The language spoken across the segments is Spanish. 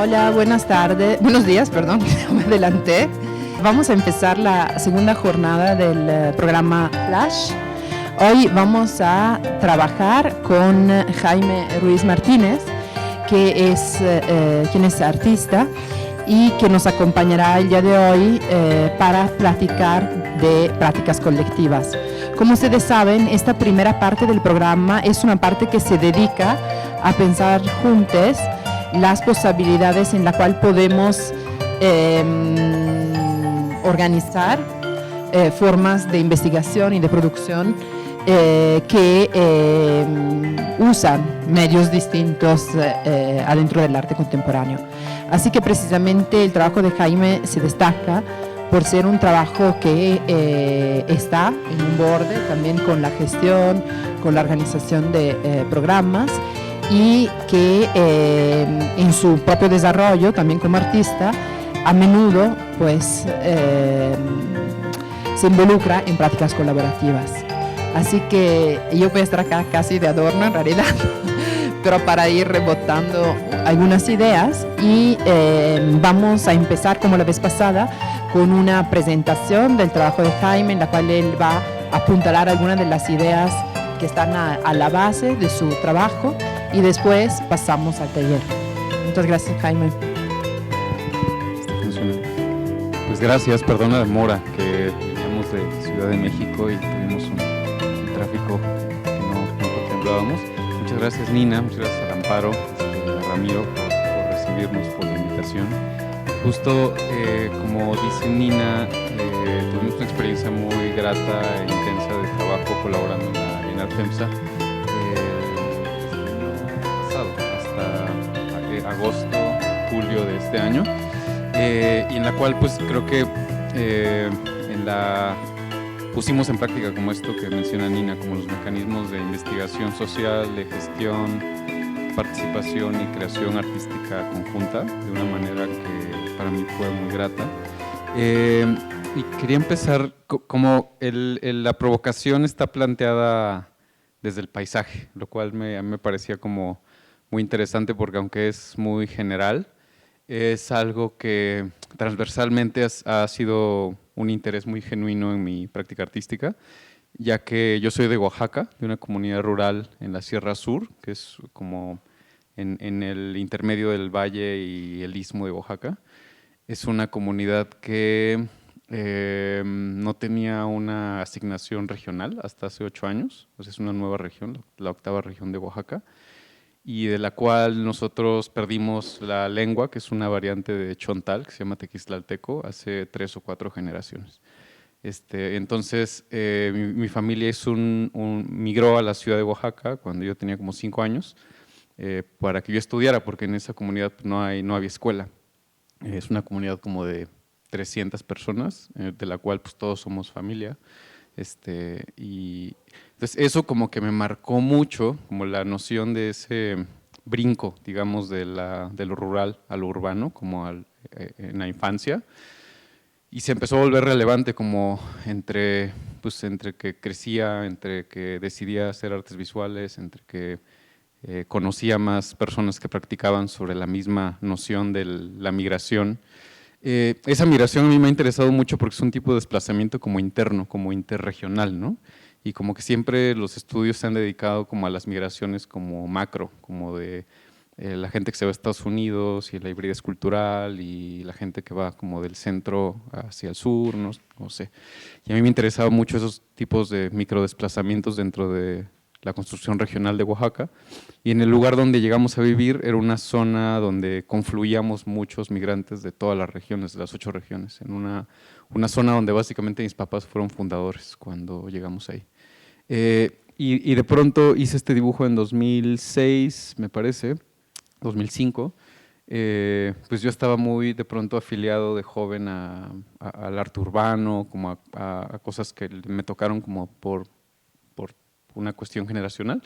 Hola, buenas tardes, buenos días, perdón, me adelanté. Vamos a empezar la segunda jornada del programa Flash. Hoy vamos a trabajar con Jaime Ruiz Martínez, que es quien es artista y que nos acompañará el día de hoy para platicar de prácticas colectivas. Como ustedes saben, esta primera parte del programa es una parte que se dedica a pensar juntos las posibilidades en la cual podemos organizar formas de investigación y de producción que usan medios distintos adentro del arte contemporáneo. Así que precisamente el trabajo de Jaime se destaca por ser un trabajo que está en un borde también con la gestión, con la organización de programas y que en su propio desarrollo, también como artista, a menudo pues, se involucra en prácticas colaborativas. Así que yo voy a estar acá casi de adorno en realidad, pero para ir rebotando algunas ideas y vamos a empezar como la vez pasada con una presentación del trabajo de Jaime en la cual él va a apuntalar algunas de las ideas que están a la base de su trabajo y después pasamos al taller. Muchas gracias, Jaime. Pues gracias, perdona la demora, que veníamos de Ciudad de México y tuvimos un tráfico que no contemplábamos. Muchas gracias, Nina, muchas gracias a Amparo, a Ramiro por recibirnos, por la invitación. Justo como dice Nina, tuvimos una experiencia muy grata e intensa de trabajo colaborando en Artemsa pasado, hasta agosto, julio de este año, y en la cual pues creo que pusimos en práctica como esto que menciona Nina, como los mecanismos de investigación social, de gestión, participación y creación artística conjunta, de una manera que para mí fue muy grata. Y quería empezar como la provocación está planteada desde el paisaje, lo cual a mí me parecía como muy interesante porque aunque es muy general, es algo que transversalmente ha sido un interés muy genuino en mi práctica artística, ya que yo soy de Oaxaca, de una comunidad rural en la Sierra Sur, que es como en el intermedio del valle y el istmo de Oaxaca. Es una comunidad que no tenía una asignación regional hasta hace 8 años, pues es una nueva región, la 8ª región de Oaxaca, y de la cual nosotros perdimos la lengua, que es una variante de chontal, que se llama tequislalteco, hace 3 o 4 generaciones. Entonces, mi familia migró a la ciudad de Oaxaca cuando yo tenía como 5 años, para que yo estudiara, porque en esa comunidad no había escuela. Es una comunidad como de 300 personas, de la cual pues todos somos familia. Y entonces eso como que me marcó mucho, como la noción de ese brinco, digamos, de lo rural a lo urbano, como en la infancia. Y se empezó a volver relevante como entre que crecía, entre que decidía hacer artes visuales, entre que conocía más personas que practicaban sobre la misma noción de la migración. Esa migración a mí me ha interesado mucho porque es un tipo de desplazamiento como interno, como interregional, ¿no? Y como que siempre los estudios se han dedicado como a las migraciones como macro, como de la gente que se va a Estados Unidos y la hibridez cultural y la gente que va como del centro hacia el sur, no sé. Y a mí me interesaban mucho esos tipos de microdesplazamientos dentro de la construcción regional de Oaxaca, y en el lugar donde llegamos a vivir era una zona donde confluíamos muchos migrantes de todas las regiones, de las 8 regiones, en una zona donde básicamente mis papás fueron fundadores cuando llegamos ahí. Y de pronto hice este dibujo en 2006, me parece, 2005, pues yo estaba muy de pronto afiliado de joven al arte urbano, como a cosas que me tocaron como por una cuestión generacional,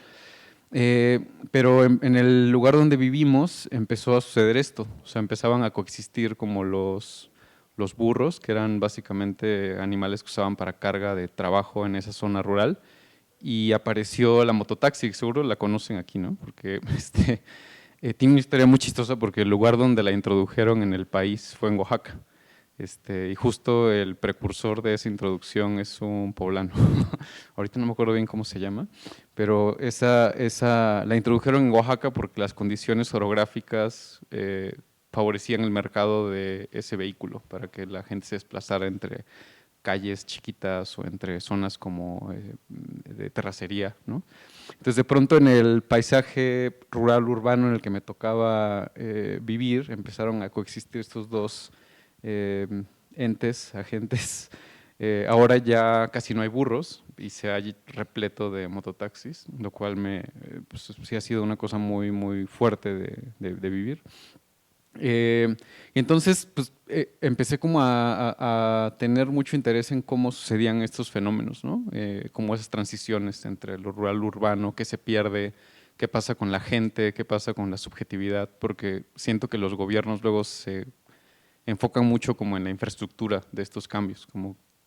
pero en el lugar donde vivimos empezó a suceder esto, o sea, empezaban a coexistir como los burros, que eran básicamente animales que usaban para carga de trabajo en esa zona rural, y apareció la mototaxi, seguro la conocen aquí, ¿no? Porque Tiene una historia muy chistosa porque el lugar donde la introdujeron en el país fue en Oaxaca. Y justo el precursor de esa introducción es un poblano. Ahorita no me acuerdo bien cómo se llama, pero la introdujeron en Oaxaca porque las condiciones orográficas favorecían el mercado de ese vehículo para que la gente se desplazara entre calles chiquitas o entre zonas como de terracería, ¿no? Entonces, de pronto en el paisaje rural urbano en el que me tocaba vivir, empezaron a coexistir estos dos agentes. Ahora ya casi no hay burros y se hay repleto de mototaxis, lo cual pues, sí ha sido una cosa muy, muy fuerte de vivir. Y entonces, pues, empecé como a tener mucho interés en cómo sucedían estos fenómenos, ¿no? Como esas transiciones entre lo rural y lo urbano, qué se pierde, qué pasa con la gente, qué pasa con la subjetividad, porque siento que los gobiernos luego se enfocan mucho como en la infraestructura de estos cambios,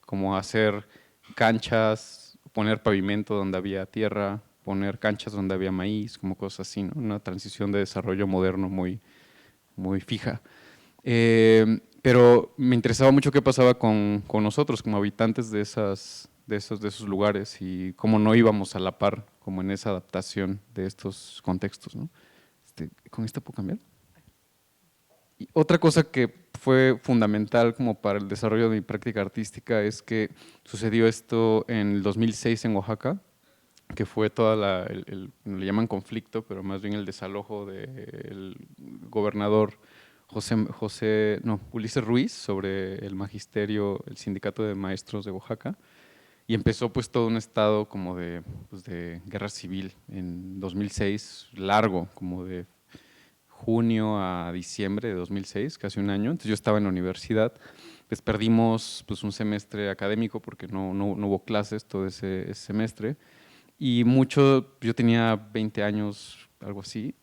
como hacer canchas, poner pavimento donde había tierra, poner canchas donde había maíz, como cosas así, ¿no? Una transición de desarrollo moderno muy, muy fija. Pero me interesaba mucho qué pasaba con nosotros como habitantes de esos lugares y cómo no íbamos a la par como en esa adaptación de estos contextos, ¿no? ¿Con esta puedo cambiar? Y otra cosa que fue fundamental como para el desarrollo de mi práctica artística es que sucedió esto en el 2006 en Oaxaca, que fue toda le llaman conflicto, pero más bien el desalojo del gobernador Ulises Ruiz sobre el magisterio, el sindicato de maestros de Oaxaca, y empezó pues todo un estado como pues, de guerra civil en 2006, largo, como de junio a diciembre de 2006, casi un año. Entonces yo estaba en la universidad, pues perdimos pues un semestre académico porque no hubo clases todo ese semestre, y yo tenía 20 años, algo así,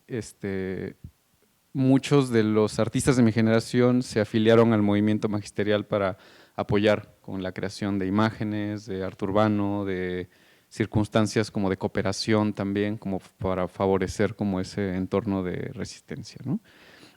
muchos de los artistas de mi generación se afiliaron al movimiento magisterial para apoyar con la creación de imágenes, de arte urbano, de circunstancias como de cooperación también, como para favorecer como ese entorno de resistencia, ¿no?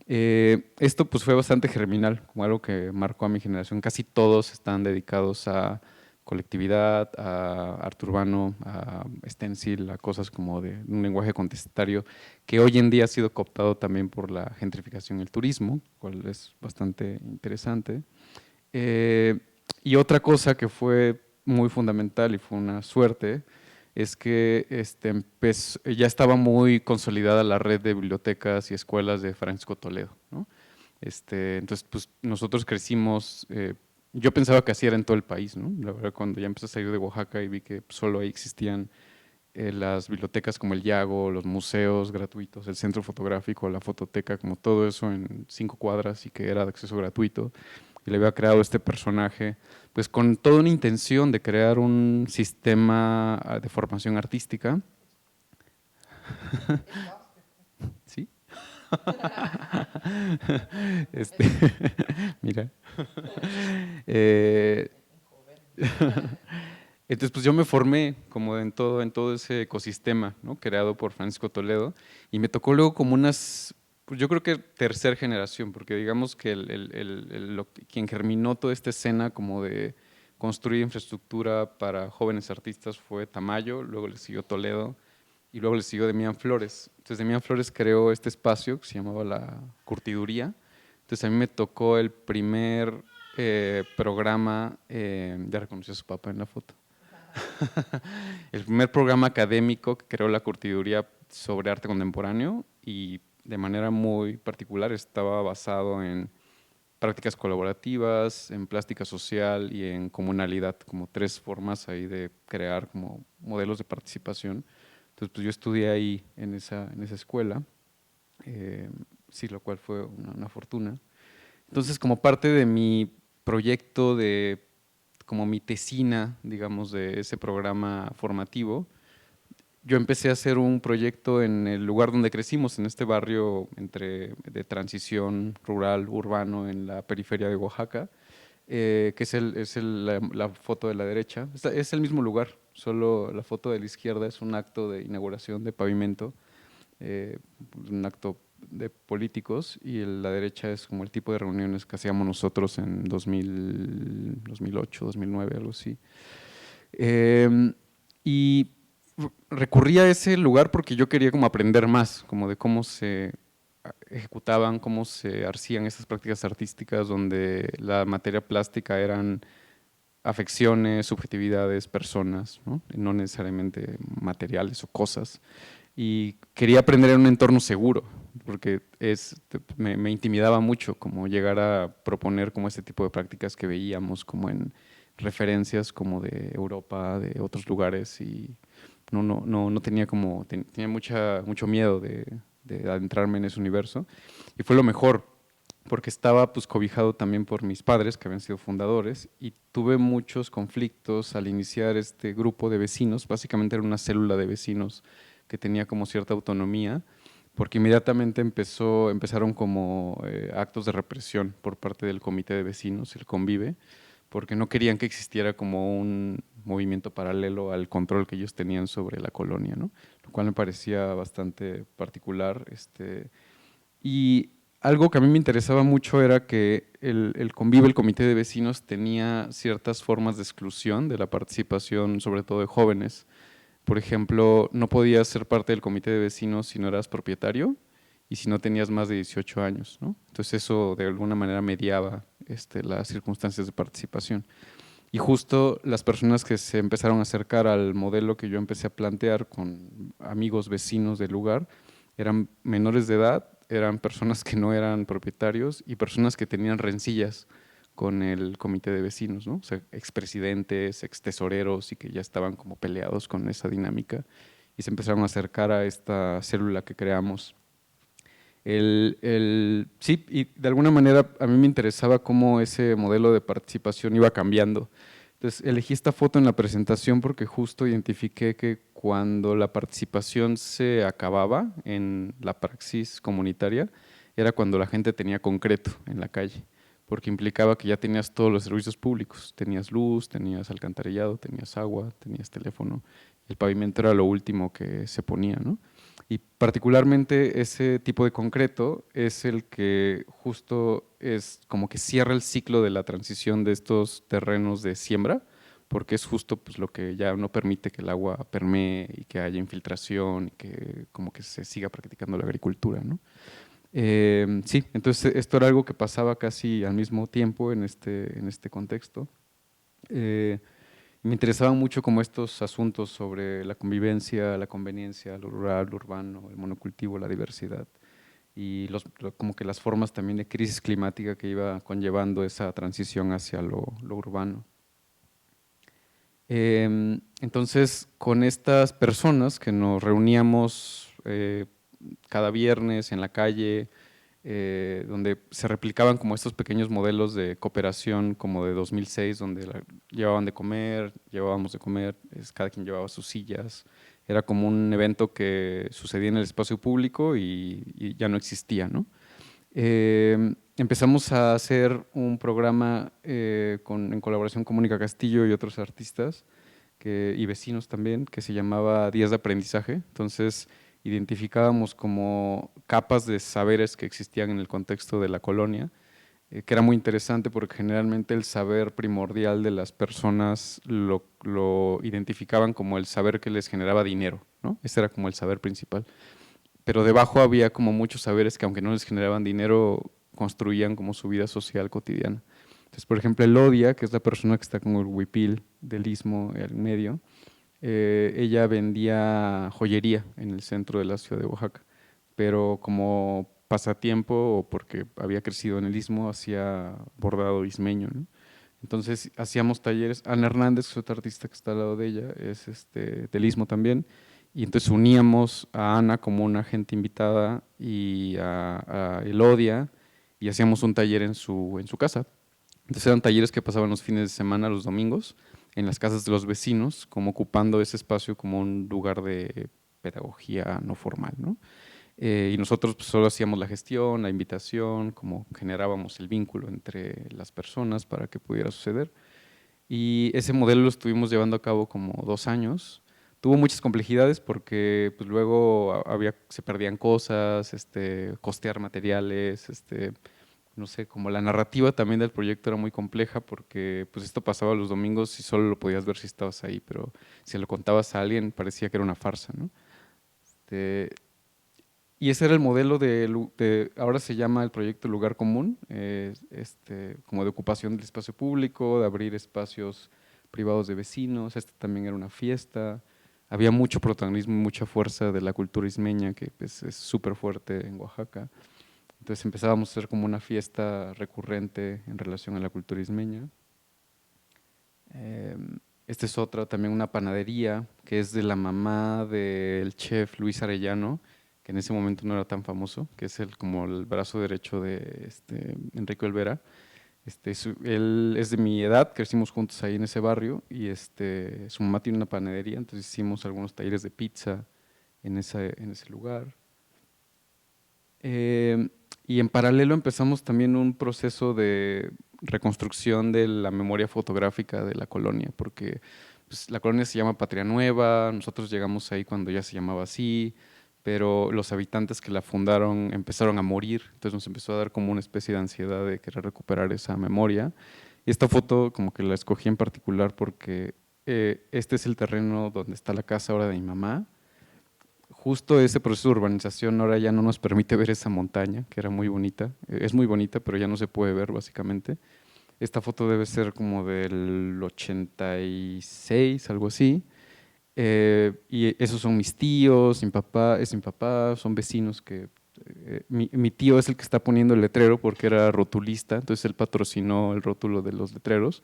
Esto pues fue bastante germinal, como algo que marcó a mi generación. Casi todos están dedicados a colectividad, a arte urbano, a stencil, a cosas como de un lenguaje contestatario que hoy en día ha sido cooptado también por la gentrificación y el turismo, cual es bastante interesante. Y otra cosa que fue muy fundamental y fue una suerte es que ya estaba muy consolidada la red de bibliotecas y escuelas de Francisco Toledo, ¿no? Entonces, pues nosotros crecimos, yo pensaba que así era en todo el país, ¿no? La verdad, cuando ya empecé a salir de Oaxaca y vi que solo ahí existían las bibliotecas como el Yago, los museos gratuitos, el centro fotográfico, la fototeca, como todo eso en 5 cuadras y que era de acceso gratuito. Y le había creado este personaje, pues con toda una intención de crear un sistema de formación artística. ¿Sí? Este, mira. Entonces, pues yo me formé como en todo ese ecosistema, ¿no? Creado por Francisco Toledo, y me tocó luego como pues yo creo que tercera generación, porque digamos que quien germinó toda esta escena como de construir infraestructura para jóvenes artistas fue Tamayo, luego le siguió Toledo y luego le siguió Demián Flores. Entonces Demián Flores creó este espacio que se llamaba la Curtiduría. Entonces a mí me tocó el primer programa, ya reconocí a su papá en la foto, el primer programa académico que creó la Curtiduría sobre arte contemporáneo, y de manera muy particular estaba basado en prácticas colaborativas, en plástica social y en comunalidad, como 3 formas ahí de crear como modelos de participación. Entonces, pues yo estudié ahí en esa escuela, sí, lo cual fue una fortuna. Entonces, como parte de mi proyecto como mi tesina, digamos, de ese programa formativo, yo empecé a hacer un proyecto en el lugar donde crecimos, en este barrio de transición rural, urbano, en la periferia de Oaxaca, que es la foto de la derecha. Es el mismo lugar, solo la foto de la izquierda es un acto de inauguración de pavimento, un acto de políticos y la derecha es como el tipo de reuniones que hacíamos nosotros en 2008, 2009, algo así. Y recurrí a ese lugar porque yo quería como aprender más, como de cómo se ejecutaban, cómo se hacían esas prácticas artísticas donde la materia plástica eran afecciones, subjetividades, personas, no necesariamente materiales o cosas. Y quería aprender en un entorno seguro, porque me intimidaba mucho como llegar a proponer como este tipo de prácticas que veíamos como en referencias como de Europa, de otros lugares, y no tenía como, tenía mucho miedo de adentrarme en ese universo, y fue lo mejor, porque estaba pues cobijado también por mis padres, que habían sido fundadores, y tuve muchos conflictos al iniciar este grupo de vecinos. Básicamente era una célula de vecinos que tenía como cierta autonomía, porque inmediatamente empezaron como actos de represión por parte del comité de vecinos, el Convive, porque no querían que existiera como un movimiento paralelo al control que ellos tenían sobre la colonia, ¿no? Lo cual me parecía bastante particular. Y algo que a mí me interesaba mucho era que el Convive, el comité de vecinos, tenía ciertas formas de exclusión de la participación, sobre todo de jóvenes. Por ejemplo, no podías ser parte del comité de vecinos si no eras propietario y si no tenías más de 18 años, ¿no? Entonces eso de alguna manera mediaba las circunstancias de participación. Y justo las personas que se empezaron a acercar al modelo que yo empecé a plantear con amigos vecinos del lugar eran menores de edad, eran personas que no eran propietarios y personas que tenían rencillas con el comité de vecinos, ¿no? O sea, expresidentes, extesoreros y que ya estaban como peleados con esa dinámica y se empezaron a acercar a esta célula que creamos. Sí, y de alguna manera a mí me interesaba cómo ese modelo de participación iba cambiando. Entonces elegí esta foto en la presentación porque justo identifiqué que cuando la participación se acababa en la praxis comunitaria era cuando la gente tenía concreto en la calle, porque implicaba que ya tenías todos los servicios públicos, tenías luz, tenías alcantarillado, tenías agua, tenías teléfono, el pavimento era lo último que se ponía, ¿no? Y particularmente ese tipo de concreto es el que justo es como que cierra el ciclo de la transición de estos terrenos de siembra, porque es justo pues, lo que ya no permite que el agua permee y que haya infiltración y que como que se siga practicando la agricultura, ¿no? Sí, entonces esto era algo que pasaba casi al mismo tiempo en este contexto. Me interesaban mucho como estos asuntos sobre la convivencia, la conveniencia, lo rural, lo urbano, el monocultivo, la diversidad y como que las formas también de crisis climática que iba conllevando esa transición hacia lo urbano. Entonces, con estas personas que nos reuníamos cada viernes en la calle, donde se replicaban como estos pequeños modelos de cooperación como de 2006, donde llevaban de comer, llevábamos de comer, cada quien llevaba sus sillas, era como un evento que sucedía en el espacio público y ya no existía, ¿no? Empezamos a hacer un programa en colaboración con Mónica Castillo y otros artistas y vecinos también, que se llamaba Días de Aprendizaje. Entonces identificábamos como capas de saberes que existían en el contexto de la colonia, que era muy interesante porque generalmente el saber primordial de las personas lo identificaban como el saber que les generaba dinero, ¿no? Ese era como el saber principal. Pero debajo había como muchos saberes que aunque no les generaban dinero, construían como su vida social cotidiana. Entonces, por ejemplo, Elodia, que es la persona que está con el huipil del Istmo en medio, ella vendía joyería en el centro de la ciudad de Oaxaca, pero como pasatiempo o porque había crecido en el Istmo, hacía bordado ismeño, ¿no? Entonces hacíamos talleres. Ana Hernández, que es otra artista que está al lado de ella, es del Istmo también, y entonces uníamos a Ana como una agente invitada y a Elodia y hacíamos un taller en su casa. Entonces eran talleres que pasaban los fines de semana, los domingos, en las casas de los vecinos, como ocupando ese espacio como un lugar de pedagogía no formal, ¿no? Y nosotros pues, solo hacíamos la gestión, la invitación, como generábamos el vínculo entre las personas para que pudiera suceder. Y ese modelo lo estuvimos llevando a cabo como 2 años, tuvo muchas complejidades porque pues, luego se perdían cosas, costear materiales, no sé, como la narrativa también del proyecto era muy compleja porque pues esto pasaba los domingos y solo lo podías ver si estabas ahí, pero si lo contabas a alguien parecía que era una farsa, ¿no? Y ese era el modelo ahora se llama el proyecto Lugar Común, como de ocupación del espacio público, de abrir espacios privados de vecinos. También era una fiesta, había mucho protagonismo y mucha fuerza de la cultura ismeña, que pues, es súper fuerte en Oaxaca. Entonces empezábamos a hacer como una fiesta recurrente en relación a la cultura ismeña. Esta es otra, también una panadería, que es de la mamá del chef Luis Arellano, que en ese momento no era tan famoso, que es como el brazo derecho de Enrique Olvera. Él es de mi edad, crecimos juntos ahí en ese barrio, y su mamá tiene una panadería, entonces hicimos algunos talleres de pizza en ese lugar. Y en paralelo empezamos también un proceso de reconstrucción de la memoria fotográfica de la colonia, porque pues, la colonia se llama Patria Nueva, nosotros llegamos ahí cuando ya se llamaba así, pero los habitantes que la fundaron empezaron a morir, entonces nos empezó a dar como una especie de ansiedad de querer recuperar esa memoria. Y esta foto como que la escogí en particular porque este es el terreno donde está la casa ahora de mi mamá. Justo ese proceso de urbanización ahora ya no nos permite ver esa montaña, que era muy bonita, es muy bonita, pero ya no se puede ver básicamente. Esta foto debe ser como del 86, algo así. Y esos son mis tíos, mi papá, es mi papá, son vecinos que… mi tío es el que está poniendo el letrero porque era rotulista, entonces él patrocinó el rótulo de los letreros.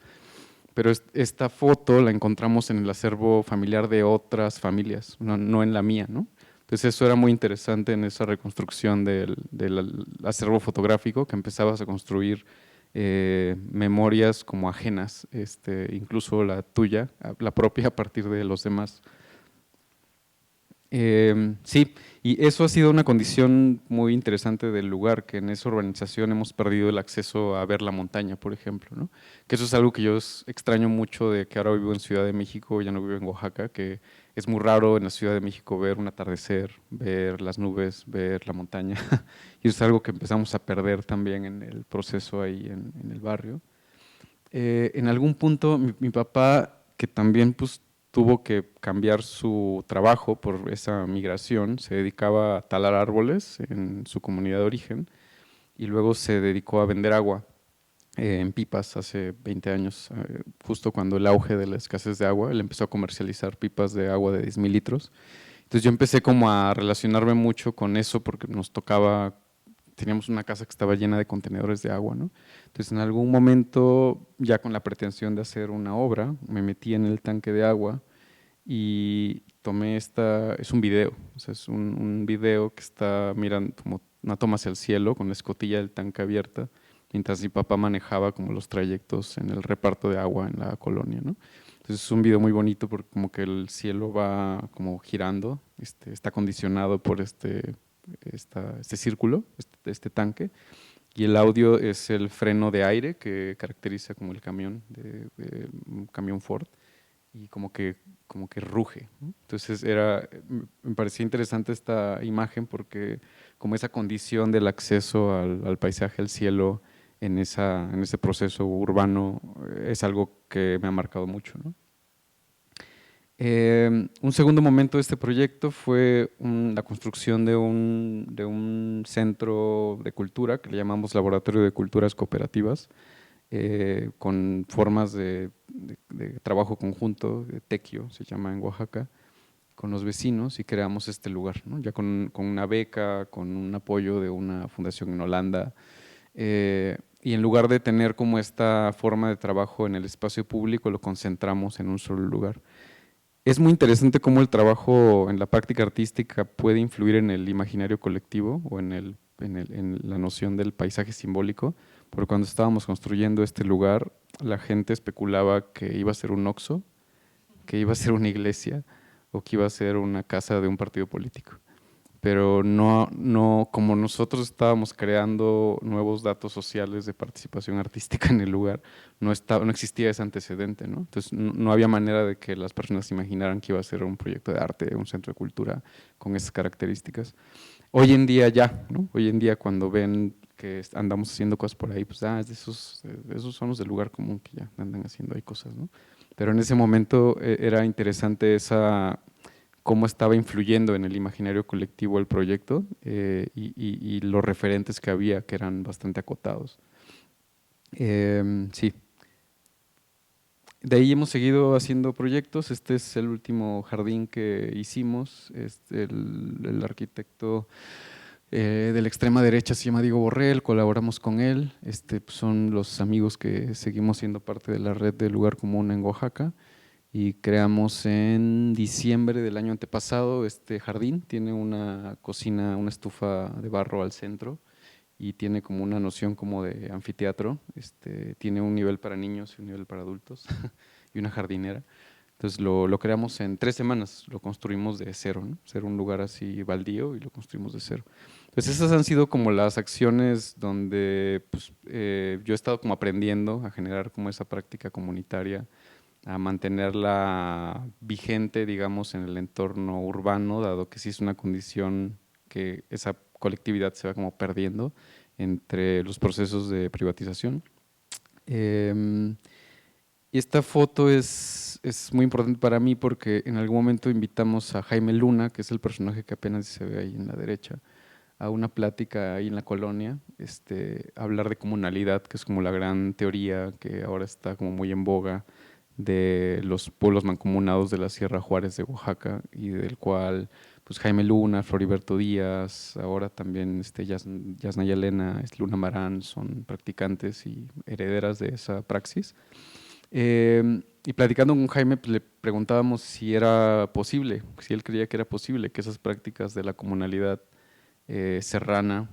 Pero esta foto la encontramos en el acervo familiar de otras familias, no en la mía, ¿no? Entonces eso era muy interesante en esa reconstrucción del acervo fotográfico, que empezabas a construir memorias como ajenas, incluso la tuya, la propia a partir de los demás. Sí, y eso ha sido una condición muy interesante del lugar, que en esa urbanización hemos perdido el acceso a ver la montaña, por ejemplo, ¿no? Que eso es algo que yo extraño mucho de que ahora vivo en Ciudad de México, ya no vivo en Oaxaca, que es muy raro en la Ciudad de México ver un atardecer, ver las nubes, ver la montaña, y eso es algo que empezamos a perder también en el proceso ahí en el barrio. En algún punto mi papá, que también pues tuvo que cambiar su trabajo por esa migración, se dedicaba a talar árboles en su comunidad de origen y luego se dedicó a vender agua en pipas hace 20 años, justo cuando el auge de la escasez de agua, él empezó a comercializar pipas de agua de 10,000 litros. Entonces yo empecé como a relacionarme mucho con eso porque nos tocaba, teníamos una casa que estaba llena de contenedores de agua, ¿no? Entonces en algún momento, ya con la pretensión de hacer una obra, me metí en el tanque de agua y tomé es un video, o sea, es un video que está mirando como una toma hacia el cielo con la escotilla del tanque abierta, mientras mi papá manejaba como los trayectos en el reparto de agua en la colonia, ¿no? Entonces es un video muy bonito porque como que el cielo va como girando, está condicionado por este círculo, este tanque, y el audio es el freno de aire que caracteriza como el camión, un camión Ford, y como que ruge, ¿no? Entonces me parecía interesante esta imagen porque como esa condición del acceso al paisaje, al cielo, en ese proceso urbano es algo que me ha marcado mucho, ¿no? Un segundo momento de este proyecto fue la construcción de un centro de cultura que le llamamos Laboratorio de Culturas Cooperativas, con formas de trabajo conjunto, de tequio se llama en Oaxaca, con los vecinos, y creamos este lugar, ¿no? Ya con una beca, con un apoyo de una fundación en Holanda, y en lugar de tener como esta forma de trabajo en el espacio público, lo concentramos en un solo lugar. Es muy interesante cómo el trabajo en la práctica artística puede influir en el imaginario colectivo o en la noción del paisaje simbólico, porque cuando estábamos construyendo este lugar, la gente especulaba que iba a ser un Oxxo, que iba a ser una iglesia o que iba a ser una casa de un partido político. pero no, como nosotros estábamos creando nuevos datos sociales de participación artística en el lugar, no existía ese antecedente, ¿no? Entonces no había manera de que las personas imaginaran que iba a ser un proyecto de arte, un centro de cultura con esas características. Hoy en día ya, ¿no? Hoy en día cuando ven que andamos haciendo cosas por ahí, pues esos son los del lugar común que ya andan haciendo ahí cosas, ¿no? Pero en ese momento era interesante cómo estaba influyendo en el imaginario colectivo el proyecto y los referentes que había, que eran bastante acotados. Sí. De ahí hemos seguido haciendo proyectos. Este es el último jardín que hicimos. El arquitecto de la extrema derecha se llama Diego Borrell, colaboramos con él. Pues, son los amigos que seguimos siendo parte de la red del lugar común en Oaxaca. Y creamos en diciembre del año antepasado este jardín. Tiene una cocina, una estufa de barro al centro y tiene como una noción como de anfiteatro. Tiene un nivel para niños y un nivel para adultos y una jardinera. Entonces lo creamos en 3 semanas, lo construimos de cero, ¿no? Ser un lugar así baldío y lo construimos de cero. Pues esas han sido como las acciones donde pues, yo he estado como aprendiendo a generar como esa práctica comunitaria, a mantenerla vigente, digamos, en el entorno urbano, dado que sí es una condición que esa colectividad se va como perdiendo entre los procesos de privatización. Y esta foto es muy importante para mí porque en algún momento invitamos a Jaime Luna, que es el personaje que apenas se ve ahí en la derecha, a una plática ahí en la colonia, a hablar de comunalidad, que es como la gran teoría que ahora está como muy en boga de los pueblos mancomunados de la Sierra Juárez de Oaxaca y del cual pues Jaime Luna, Floriberto Díaz, ahora también Yasnaya Elena, Luna Marán son practicantes y herederas de esa praxis. Y platicando con Jaime, pues, le preguntábamos si era posible, si él creía que era posible que esas prácticas de la comunalidad serrana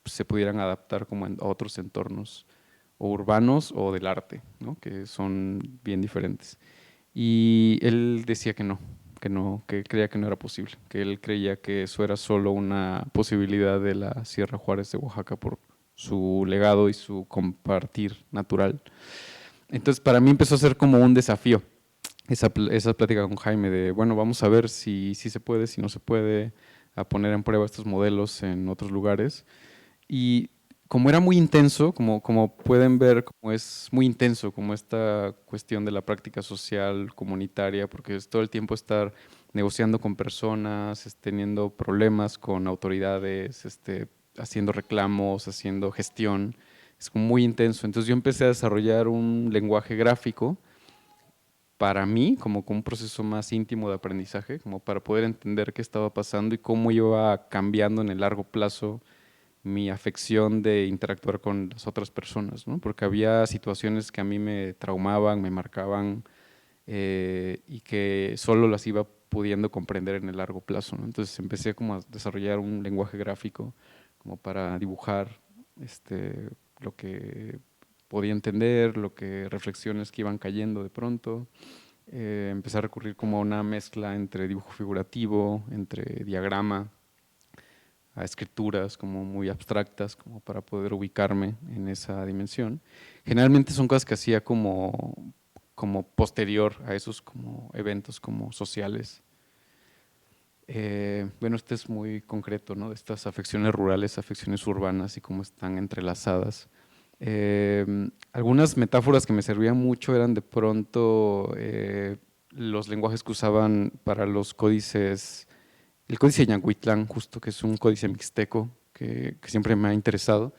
pues, se pudieran adaptar como a otros entornos o urbanos o del arte, ¿no? Que son bien diferentes. Y él decía que creía que no era posible, que él creía que eso era solo una posibilidad de la Sierra Juárez de Oaxaca por su legado y su compartir natural. Entonces para mí empezó a ser como un desafío esa plática con Jaime de, bueno, vamos a ver si se puede, si no se puede, a poner en prueba estos modelos en otros lugares. Y como era muy intenso, como pueden ver, como es muy intenso, como esta cuestión de la práctica social, comunitaria, porque es todo el tiempo estar negociando con personas, teniendo problemas con autoridades, haciendo reclamos, haciendo gestión, es como muy intenso. Entonces yo empecé a desarrollar un lenguaje gráfico para mí, como un proceso más íntimo de aprendizaje, como para poder entender qué estaba pasando y cómo iba cambiando en el largo plazo mi afección de interactuar con las otras personas, ¿no? Porque había situaciones que a mí me traumaban, me marcaban y que solo las iba pudiendo comprender en el largo plazo, ¿no? Entonces empecé como a desarrollar un lenguaje gráfico como para dibujar lo que podía entender, lo que reflexiones que iban cayendo de pronto. Empecé a recurrir como a una mezcla entre dibujo figurativo, entre diagrama, a escrituras como muy abstractas, como para poder ubicarme en esa dimensión. Generalmente son cosas que hacía como posterior a esos como eventos como sociales. Bueno, este es muy concreto, ¿no? Estas afecciones rurales, afecciones urbanas y cómo están entrelazadas. Algunas metáforas que me servían mucho eran de pronto los lenguajes que usaban para los códices, el códice Ñahuitlán, justo, que es un códice mixteco que siempre me ha interesado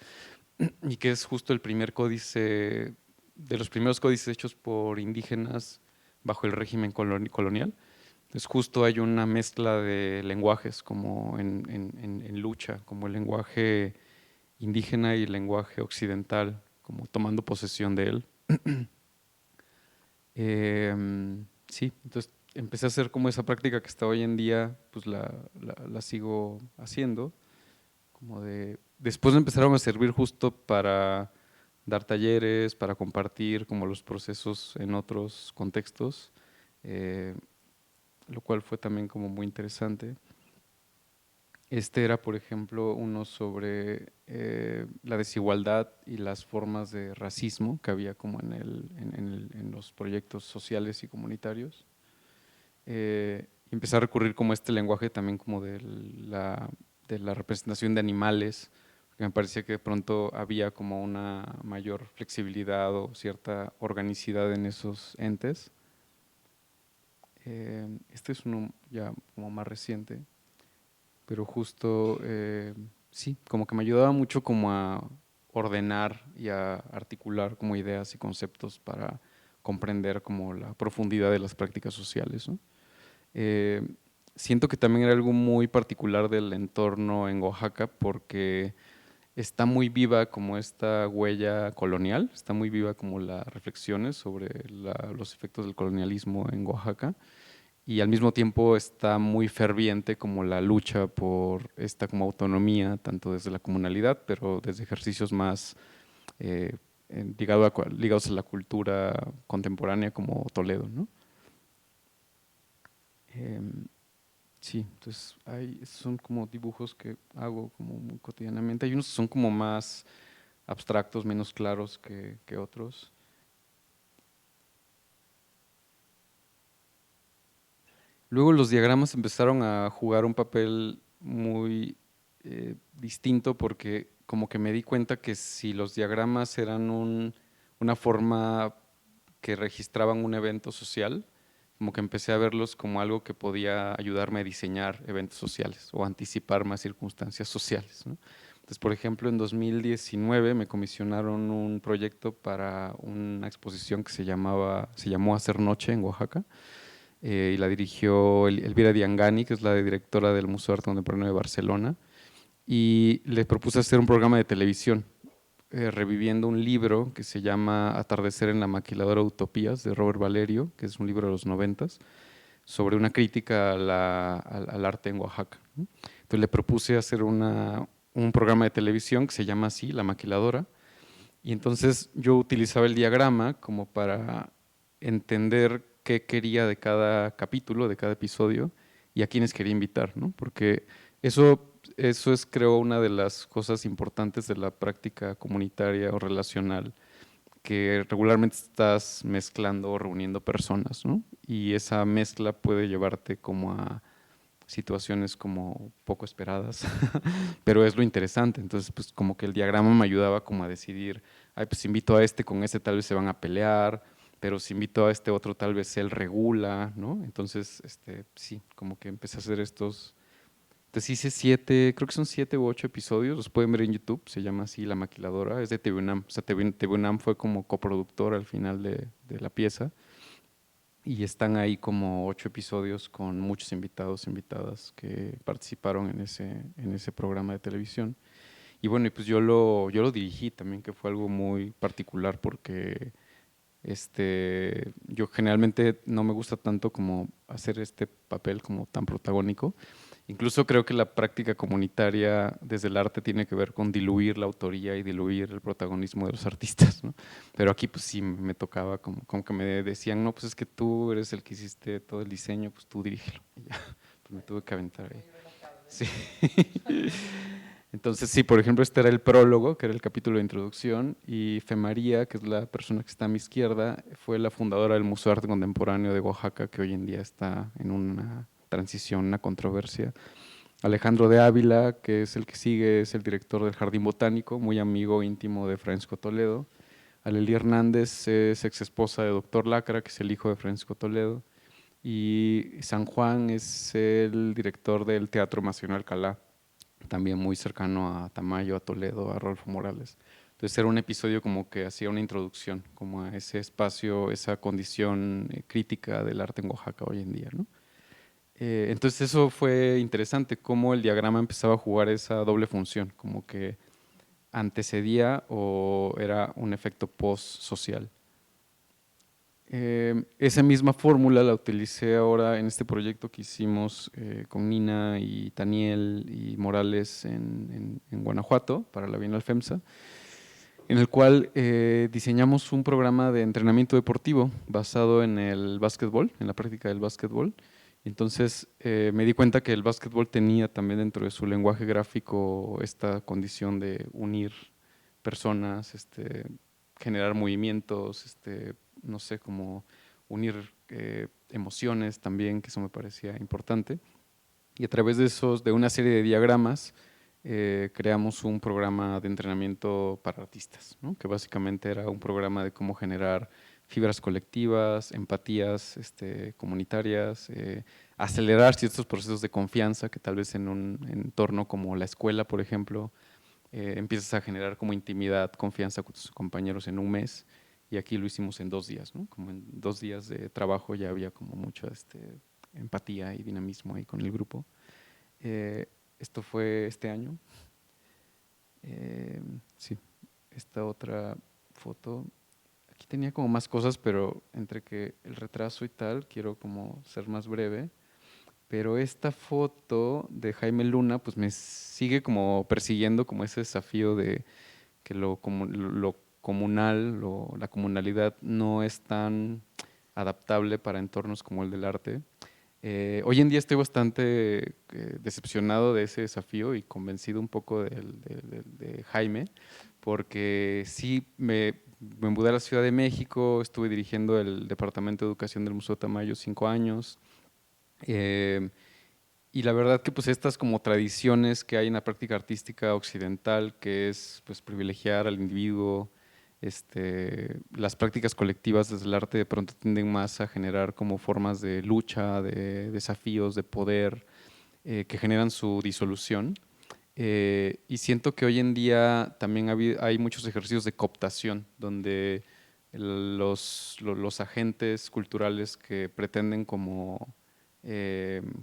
y que es justo el primer códice, de los primeros códices hechos por indígenas bajo el régimen colonial. Entonces justo hay una mezcla de lenguajes como en lucha, como el lenguaje indígena y el lenguaje occidental, como tomando posesión de él. Sí, entonces empecé a hacer como esa práctica que hasta hoy en día pues la sigo haciendo, como después me empezaron a servir justo para dar talleres, para compartir como los procesos en otros contextos, lo cual fue también como muy interesante. Este era, por ejemplo, uno sobre la desigualdad y las formas de racismo que había como en los proyectos sociales y comunitarios. Y empecé a recurrir como a este lenguaje también como de la representación de animales, porque me parecía que de pronto había como una mayor flexibilidad o cierta organicidad en esos entes. Este es uno ya como más reciente, pero justo, sí, como que me ayudaba mucho como a ordenar y a articular como ideas y conceptos para comprender como la profundidad de las prácticas sociales, ¿no? Eh, Siento que también era algo muy particular del entorno en Oaxaca porque está muy viva como esta huella colonial, está muy viva como las reflexiones sobre los efectos del colonialismo en Oaxaca y al mismo tiempo está muy ferviente como la lucha por esta como autonomía, tanto desde la comunalidad, pero desde ejercicios más eh, ligados a la cultura contemporánea como Toledo, ¿no? Em, Sí, entonces son como dibujos que hago como muy cotidianamente. Hay unos que son como más abstractos, menos claros que otros. Luego los diagramas empezaron a jugar un papel muy distinto porque como que me di cuenta que si los diagramas eran una forma que registraban un evento social, como que empecé a verlos como algo que podía ayudarme a diseñar eventos sociales o anticipar más circunstancias sociales, ¿no? Entonces, por ejemplo, en 2019 me comisionaron un proyecto para una exposición que se llamó Hacer Noche en Oaxaca, y la dirigió Elvira Diangani, que es la directora del Museo de Arte Contemporáneo de Barcelona, y le propuse hacer un programa de televisión reviviendo un libro que se llama Atardecer en la maquiladora Utopías de Robert Valerio, que es un libro de los 90, sobre una crítica al arte en Oaxaca, ¿no? Entonces le propuse hacer un programa de televisión que se llama así, La Maquiladora, y entonces yo utilizaba el diagrama como para entender qué quería de cada capítulo, de cada episodio, y a quiénes quería invitar, ¿no? Porque eso es, creo, una de las cosas importantes de la práctica comunitaria o relacional, que regularmente estás mezclando o reuniendo personas, ¿no? Y esa mezcla puede llevarte como a situaciones como poco esperadas, pero es lo interesante. Entonces, pues como que el diagrama me ayudaba como a decidir, ay, pues si invito a este, con este tal vez se van a pelear, pero si invito a este otro tal vez él regula, ¿no? Entonces, sí, como que empecé a hacer estos. Entonces hice 7, creo que son 7 u 8 episodios, los pueden ver en YouTube, se llama así La Maquiladora, es de TV UNAM, o sea, TV UNAM fue como coproductor al final de la pieza, y están ahí como 8 episodios con muchos invitados, invitadas que participaron en ese programa de televisión. Y bueno, y pues yo lo dirigí también, que fue algo muy particular porque yo generalmente no me gusta tanto como hacer este papel como tan protagónico. Incluso creo que la práctica comunitaria desde el arte tiene que ver con diluir la autoría y diluir el protagonismo de los artistas, ¿no? Pero aquí pues sí me tocaba como que me decían, no, pues es que tú eres el que hiciste todo el diseño, pues tú dirígelo. Y ya, pues me tuve que aventar ahí. Sí. Entonces, sí, por ejemplo, este era el prólogo, que era el capítulo de introducción, y Fe María, que es la persona que está a mi izquierda, fue la fundadora del Museo de Arte Contemporáneo de Oaxaca, que hoy en día está en una transición, una controversia. Alejandro de Ávila, que es el que sigue, es el director del Jardín Botánico, muy amigo íntimo de Francisco Toledo. Alelí Hernández es ex esposa de Doctor Lacra, que es el hijo de Francisco Toledo. Y San Juan es el director del Teatro Nacional Alcalá, también muy cercano a Tamayo, a Toledo, a Rodolfo Morales. Entonces era un episodio como que hacía una introducción como a ese espacio, esa condición crítica del arte en Oaxaca hoy en día, ¿no? Entonces eso fue interesante, cómo el diagrama empezaba a jugar esa doble función, como que antecedía o era un efecto post-social. Esa misma fórmula la utilicé ahora en este proyecto que hicimos con Nina y Taniel y Morales en Guanajuato para la Bienal FEMSA, en el cual diseñamos un programa de entrenamiento deportivo basado en el básquetbol, en la práctica del básquetbol, Entonces me di cuenta que el básquetbol tenía también dentro de su lenguaje gráfico esta condición de unir personas, generar movimientos, no sé, como unir emociones también, que eso me parecía importante. Y a través de una serie de diagramas, creamos un programa de entrenamiento para artistas, ¿no? Que básicamente era un programa de cómo generar fibras colectivas, empatías comunitarias, acelerar ciertos procesos de confianza que tal vez en un entorno como la escuela, por ejemplo, empiezas a generar como intimidad, confianza con tus compañeros en un mes, y aquí lo hicimos en 2 días, ¿no? Como en 2 días de trabajo ya había como mucha empatía y dinamismo ahí con el grupo. Esto fue este año. Sí, esta otra foto. Aquí tenía como más cosas, pero entre que el retraso y tal, quiero como ser más breve. Pero esta foto de Jaime Luna, pues me sigue como persiguiendo como ese desafío de que lo comunal, la comunalidad no es tan adaptable para entornos como el del arte. Hoy en día estoy bastante decepcionado de ese desafío y convencido un poco de Jaime, porque sí me mudé a la Ciudad de México, estuve dirigiendo el Departamento de Educación del Museo Tamayo 5 años, eh, y la verdad que pues estas como tradiciones que hay en la práctica artística occidental, que es pues privilegiar al individuo, las prácticas colectivas desde el arte de pronto tienden más a generar como formas de lucha, de desafíos, de poder, que generan su disolución. Y siento que hoy en día también hay muchos ejercicios de cooptación, donde los agentes culturales que pretenden como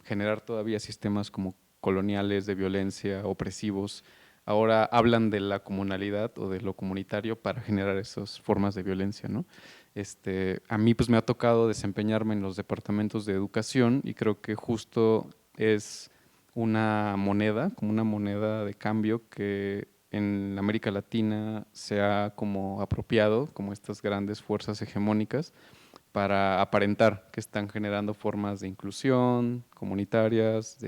generar todavía sistemas como coloniales de violencia, opresivos, ahora hablan de la comunalidad o de lo comunitario para generar esas formas de violencia, ¿no? A mí pues me ha tocado desempeñarme en los departamentos de educación y creo que justo es una moneda, como una moneda de cambio que en América Latina se ha como apropiado como estas grandes fuerzas hegemónicas para aparentar que están generando formas de inclusión comunitarias,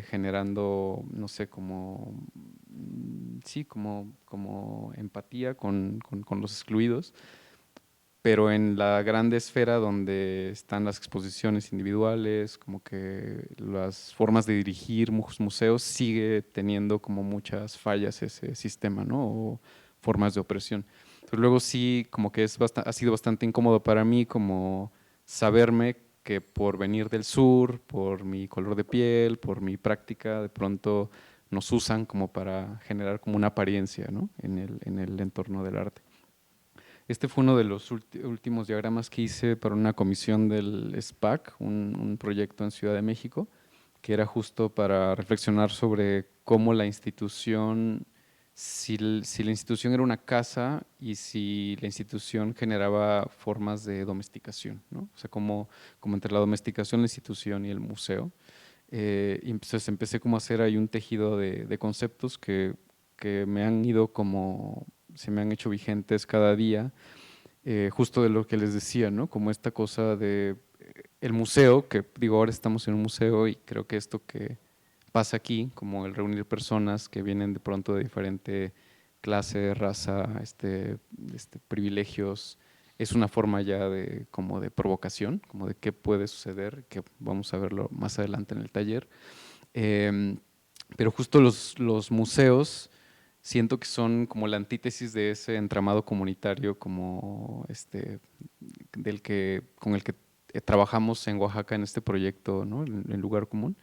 generando, no sé, sí, como empatía con los excluidos, pero en la grande esfera donde están las exposiciones individuales, como que las formas de dirigir museos, sigue teniendo como muchas fallas ese sistema, ¿no? O formas de opresión. Entonces, luego sí, como que ha sido bastante incómodo para mí como saberme que por venir del sur, por mi color de piel, por mi práctica, de pronto nos usan como para generar como una apariencia, ¿no? En el entorno del arte. Este fue uno de los últimos diagramas que hice para una comisión del SPAC, un proyecto en Ciudad de México, que era justo para reflexionar sobre cómo la institución, si la institución era una casa y si la institución generaba formas de domesticación, ¿no? O sea, como entre la domesticación, la institución y el museo. Y entonces empecé como a hacer ahí un tejido de conceptos que me han ido como, se me han hecho vigentes cada día, justo de lo que les decía, ¿no? Como esta cosa de el museo, que digo, ahora estamos en un museo y creo que esto que pasa aquí, como el reunir personas que vienen de pronto de diferente clase, raza, privilegios, es una forma ya de como de provocación, como de qué puede suceder, que vamos a verlo más adelante en el taller. Pero justo los museos siento que son como la antítesis de ese entramado comunitario como con el que trabajamos en Oaxaca en este proyecto, ¿no? En Lugar Común.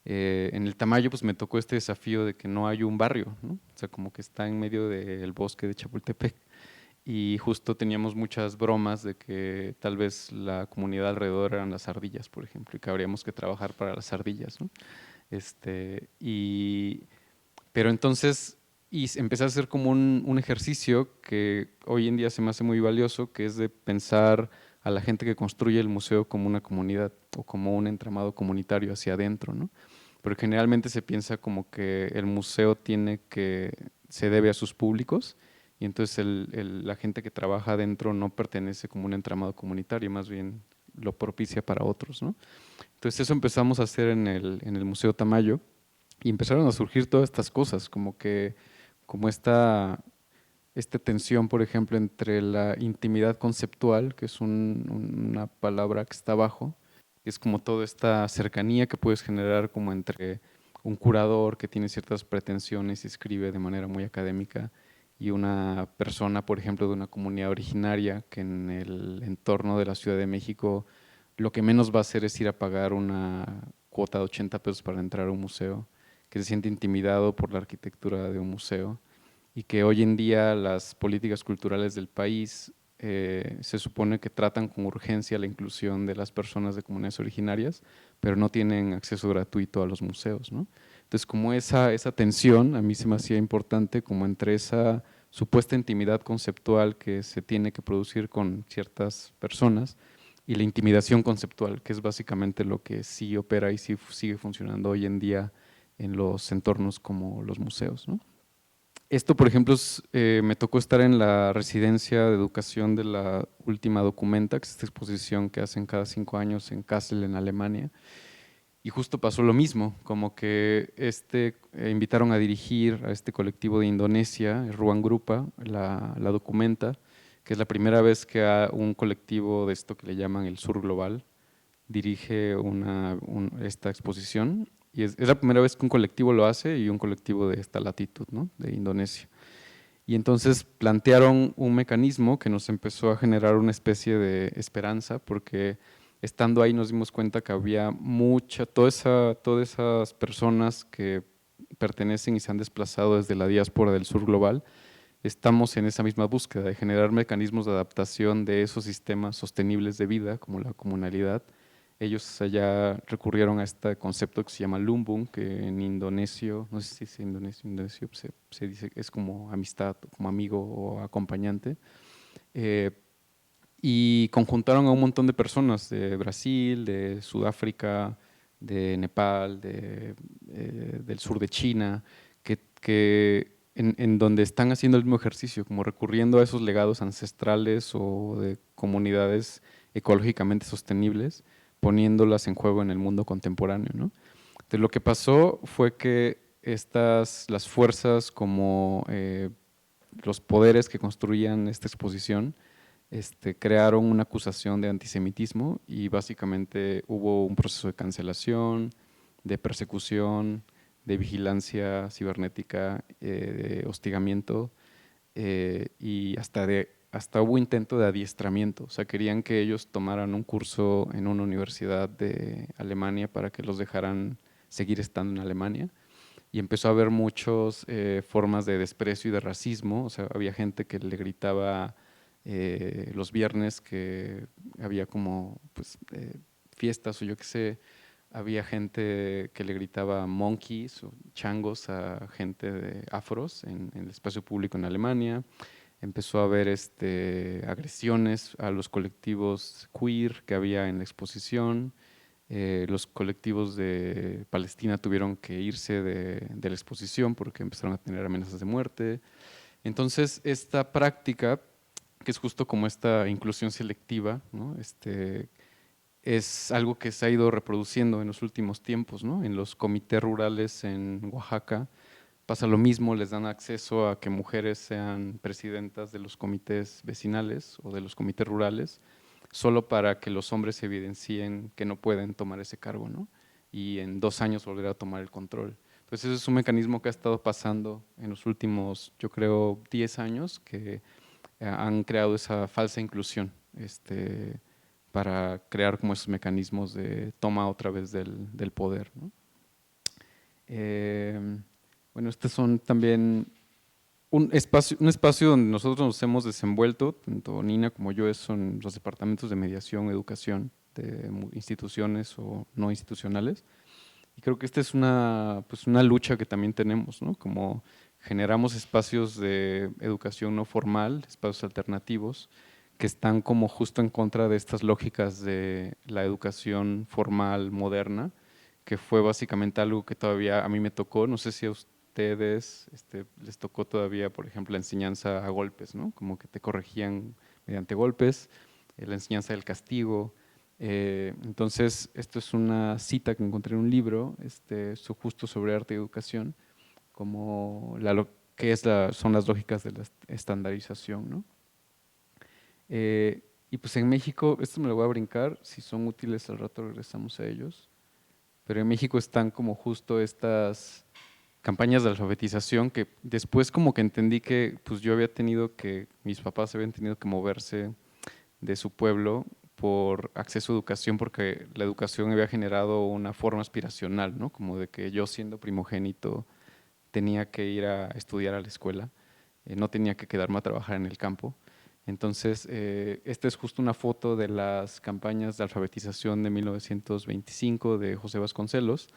En el Tamayo pues me tocó este desafío de que no hay un barrio, ¿no? O sea, como que está en medio del bosque de Chapultepec, y justo teníamos muchas bromas de que tal vez la comunidad alrededor eran las ardillas, por ejemplo, y que habríamos que trabajar para las ardillas, ¿no? Pero entonces empecé a hacer como un ejercicio que hoy en día se me hace muy valioso, que es de pensar a la gente que construye el museo como una comunidad o como un entramado comunitario hacia adentro, ¿no? Porque generalmente se piensa como que el museo se debe a sus públicos, y entonces la gente que trabaja adentro no pertenece como un entramado comunitario, más bien lo propicia para otros, ¿no? Entonces eso empezamos a hacer en el Museo Tamayo y empezaron a surgir todas estas cosas, como esta tensión, por ejemplo, entre la intimidad conceptual, que es una palabra que está abajo, que es como toda esta cercanía que puedes generar como entre un curador que tiene ciertas pretensiones y escribe de manera muy académica y una persona, por ejemplo, de una comunidad originaria que en el entorno de la Ciudad de México lo que menos va a hacer es ir a pagar una cuota de 80 pesos para entrar a un museo, que se siente intimidado por la arquitectura de un museo y que hoy en día las políticas culturales del país se supone que tratan con urgencia la inclusión de las personas de comunidades originarias, pero no tienen acceso gratuito a los museos, ¿no? Entonces, como esa tensión a mí se me hacía importante, como entre esa supuesta intimidad conceptual que se tiene que producir con ciertas personas y la intimidación conceptual, que es básicamente lo que sí opera y sí sigue funcionando hoy en día en los entornos como los museos, ¿no? Esto, por ejemplo, me tocó estar en la residencia de educación de la última Documenta, que es esta exposición que hacen cada 5 años en Kassel, en Alemania, y justo pasó lo mismo, como que invitaron a dirigir a este colectivo de Indonesia, Ruang Grupa, la Documenta, que es la primera vez que un colectivo de esto que le llaman el Sur Global dirige esta exposición, y es la primera vez que un colectivo lo hace y un colectivo de esta latitud, ¿no? De Indonesia. Y entonces plantearon un mecanismo que nos empezó a generar una especie de esperanza, porque estando ahí nos dimos cuenta que había todas esas personas que pertenecen y se han desplazado desde la diáspora del sur global, estamos en esa misma búsqueda de generar mecanismos de adaptación de esos sistemas sostenibles de vida, como la comunalidad. Ellos allá recurrieron a este concepto que se llama lumbung, que en indonesio, no sé si es indonesio se dice que es como amistad, como amigo o acompañante, eh, y conjuntaron a un montón de personas de Brasil, de Sudáfrica, de Nepal, del sur de China, en donde están haciendo el mismo ejercicio, como recurriendo a esos legados ancestrales o de comunidades ecológicamente sostenibles, poniéndolas en juego en el mundo contemporáneo, ¿no? Entonces, lo que pasó fue que las fuerzas como los poderes que construían esta exposición crearon una acusación de antisemitismo y básicamente hubo un proceso de cancelación, de persecución, de vigilancia cibernética, de hostigamiento y hasta hubo intento de adiestramiento. O sea, querían que ellos tomaran un curso en una universidad de Alemania para que los dejaran seguir estando en Alemania. Y empezó a haber muchas formas de desprecio y de racismo. O sea, había gente que le gritaba los viernes que había como pues, fiestas o yo qué sé, había gente que le gritaba monkeys o changos a gente de afros en el espacio público en Alemania. Empezó a haber agresiones a los colectivos queer que había en la exposición. Los colectivos de Palestina tuvieron que irse de la exposición porque empezaron a tener amenazas de muerte. Entonces, esta práctica, que es justo como esta inclusión selectiva, ¿no? Es algo que se ha ido reproduciendo en los últimos tiempos, ¿no? En los comités rurales en Oaxaca pasa lo mismo, les dan acceso a que mujeres sean presidentas de los comités vecinales o de los comités rurales, solo para que los hombres evidencien que no pueden tomar ese cargo, ¿no? Y en 2 años volver a tomar el control. Entonces ese es un mecanismo que ha estado pasando en los últimos, yo creo, 10 años, que han creado esa falsa inclusión, para crear como esos mecanismos de toma otra vez del poder, ¿no? Bueno, estos son también un espacio donde nosotros nos hemos desenvuelto, tanto Nina como yo, son los departamentos de mediación, educación, de instituciones o no institucionales. Y creo que esta es pues una lucha que también tenemos, ¿no? Como generamos espacios de educación no formal, espacios alternativos, que están como justo en contra de estas lógicas de la educación formal moderna, que fue básicamente algo que todavía a mí me tocó, no sé si a ustedes les tocó todavía, por ejemplo, la enseñanza a golpes, ¿no? Como que te corregían mediante golpes, la enseñanza del castigo, Entonces, esto es una cita que encontré en un libro, justo sobre arte y educación, como son las lógicas de la estandarización, ¿no? Y pues en México, esto me lo voy a brincar, si son útiles al rato regresamos a ellos, pero en México están como justo estas campañas de alfabetización que después como que entendí que pues yo había tenido que, mis papás habían tenido que moverse de su pueblo por acceso a educación, porque la educación había generado una forma aspiracional, ¿no? Como de que yo siendo primogénito tenía que ir a estudiar a la escuela, no tenía que quedarme a trabajar en el campo. Entonces, esta es justo una foto de las campañas de alfabetización de 1925 de José Vasconcelos,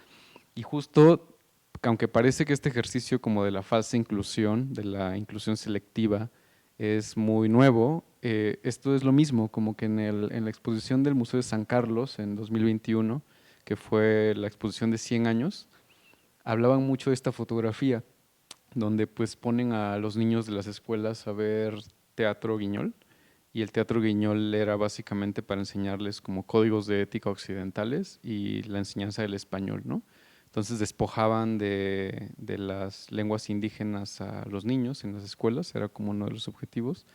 y justo, aunque parece que este ejercicio como de la falsa inclusión, de la inclusión selectiva, es muy nuevo, esto es lo mismo, como que en la exposición del Museo de San Carlos en 2021, que fue la exposición de 100 años, hablaban mucho de esta fotografía, donde pues ponen a los niños de las escuelas a ver teatro guiñol, y el teatro guiñol era básicamente para enseñarles como códigos de ética occidentales y la enseñanza del español, ¿no? Entonces despojaban de las lenguas indígenas a los niños en las escuelas, era como uno de los objetivos.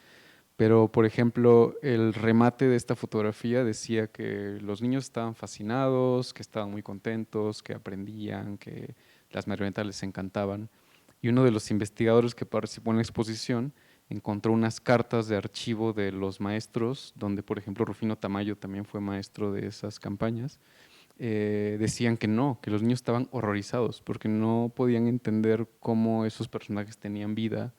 Pero, por ejemplo, el remate de esta fotografía decía que los niños estaban fascinados, que estaban muy contentos, que aprendían, que las marionetas les encantaban. Y uno de los investigadores que participó en la exposición encontró unas cartas de archivo de los maestros, donde, por ejemplo, Rufino Tamayo también fue maestro de esas campañas. Decían que no, que los niños estaban horrorizados porque no podían entender cómo esos personajes tenían vida,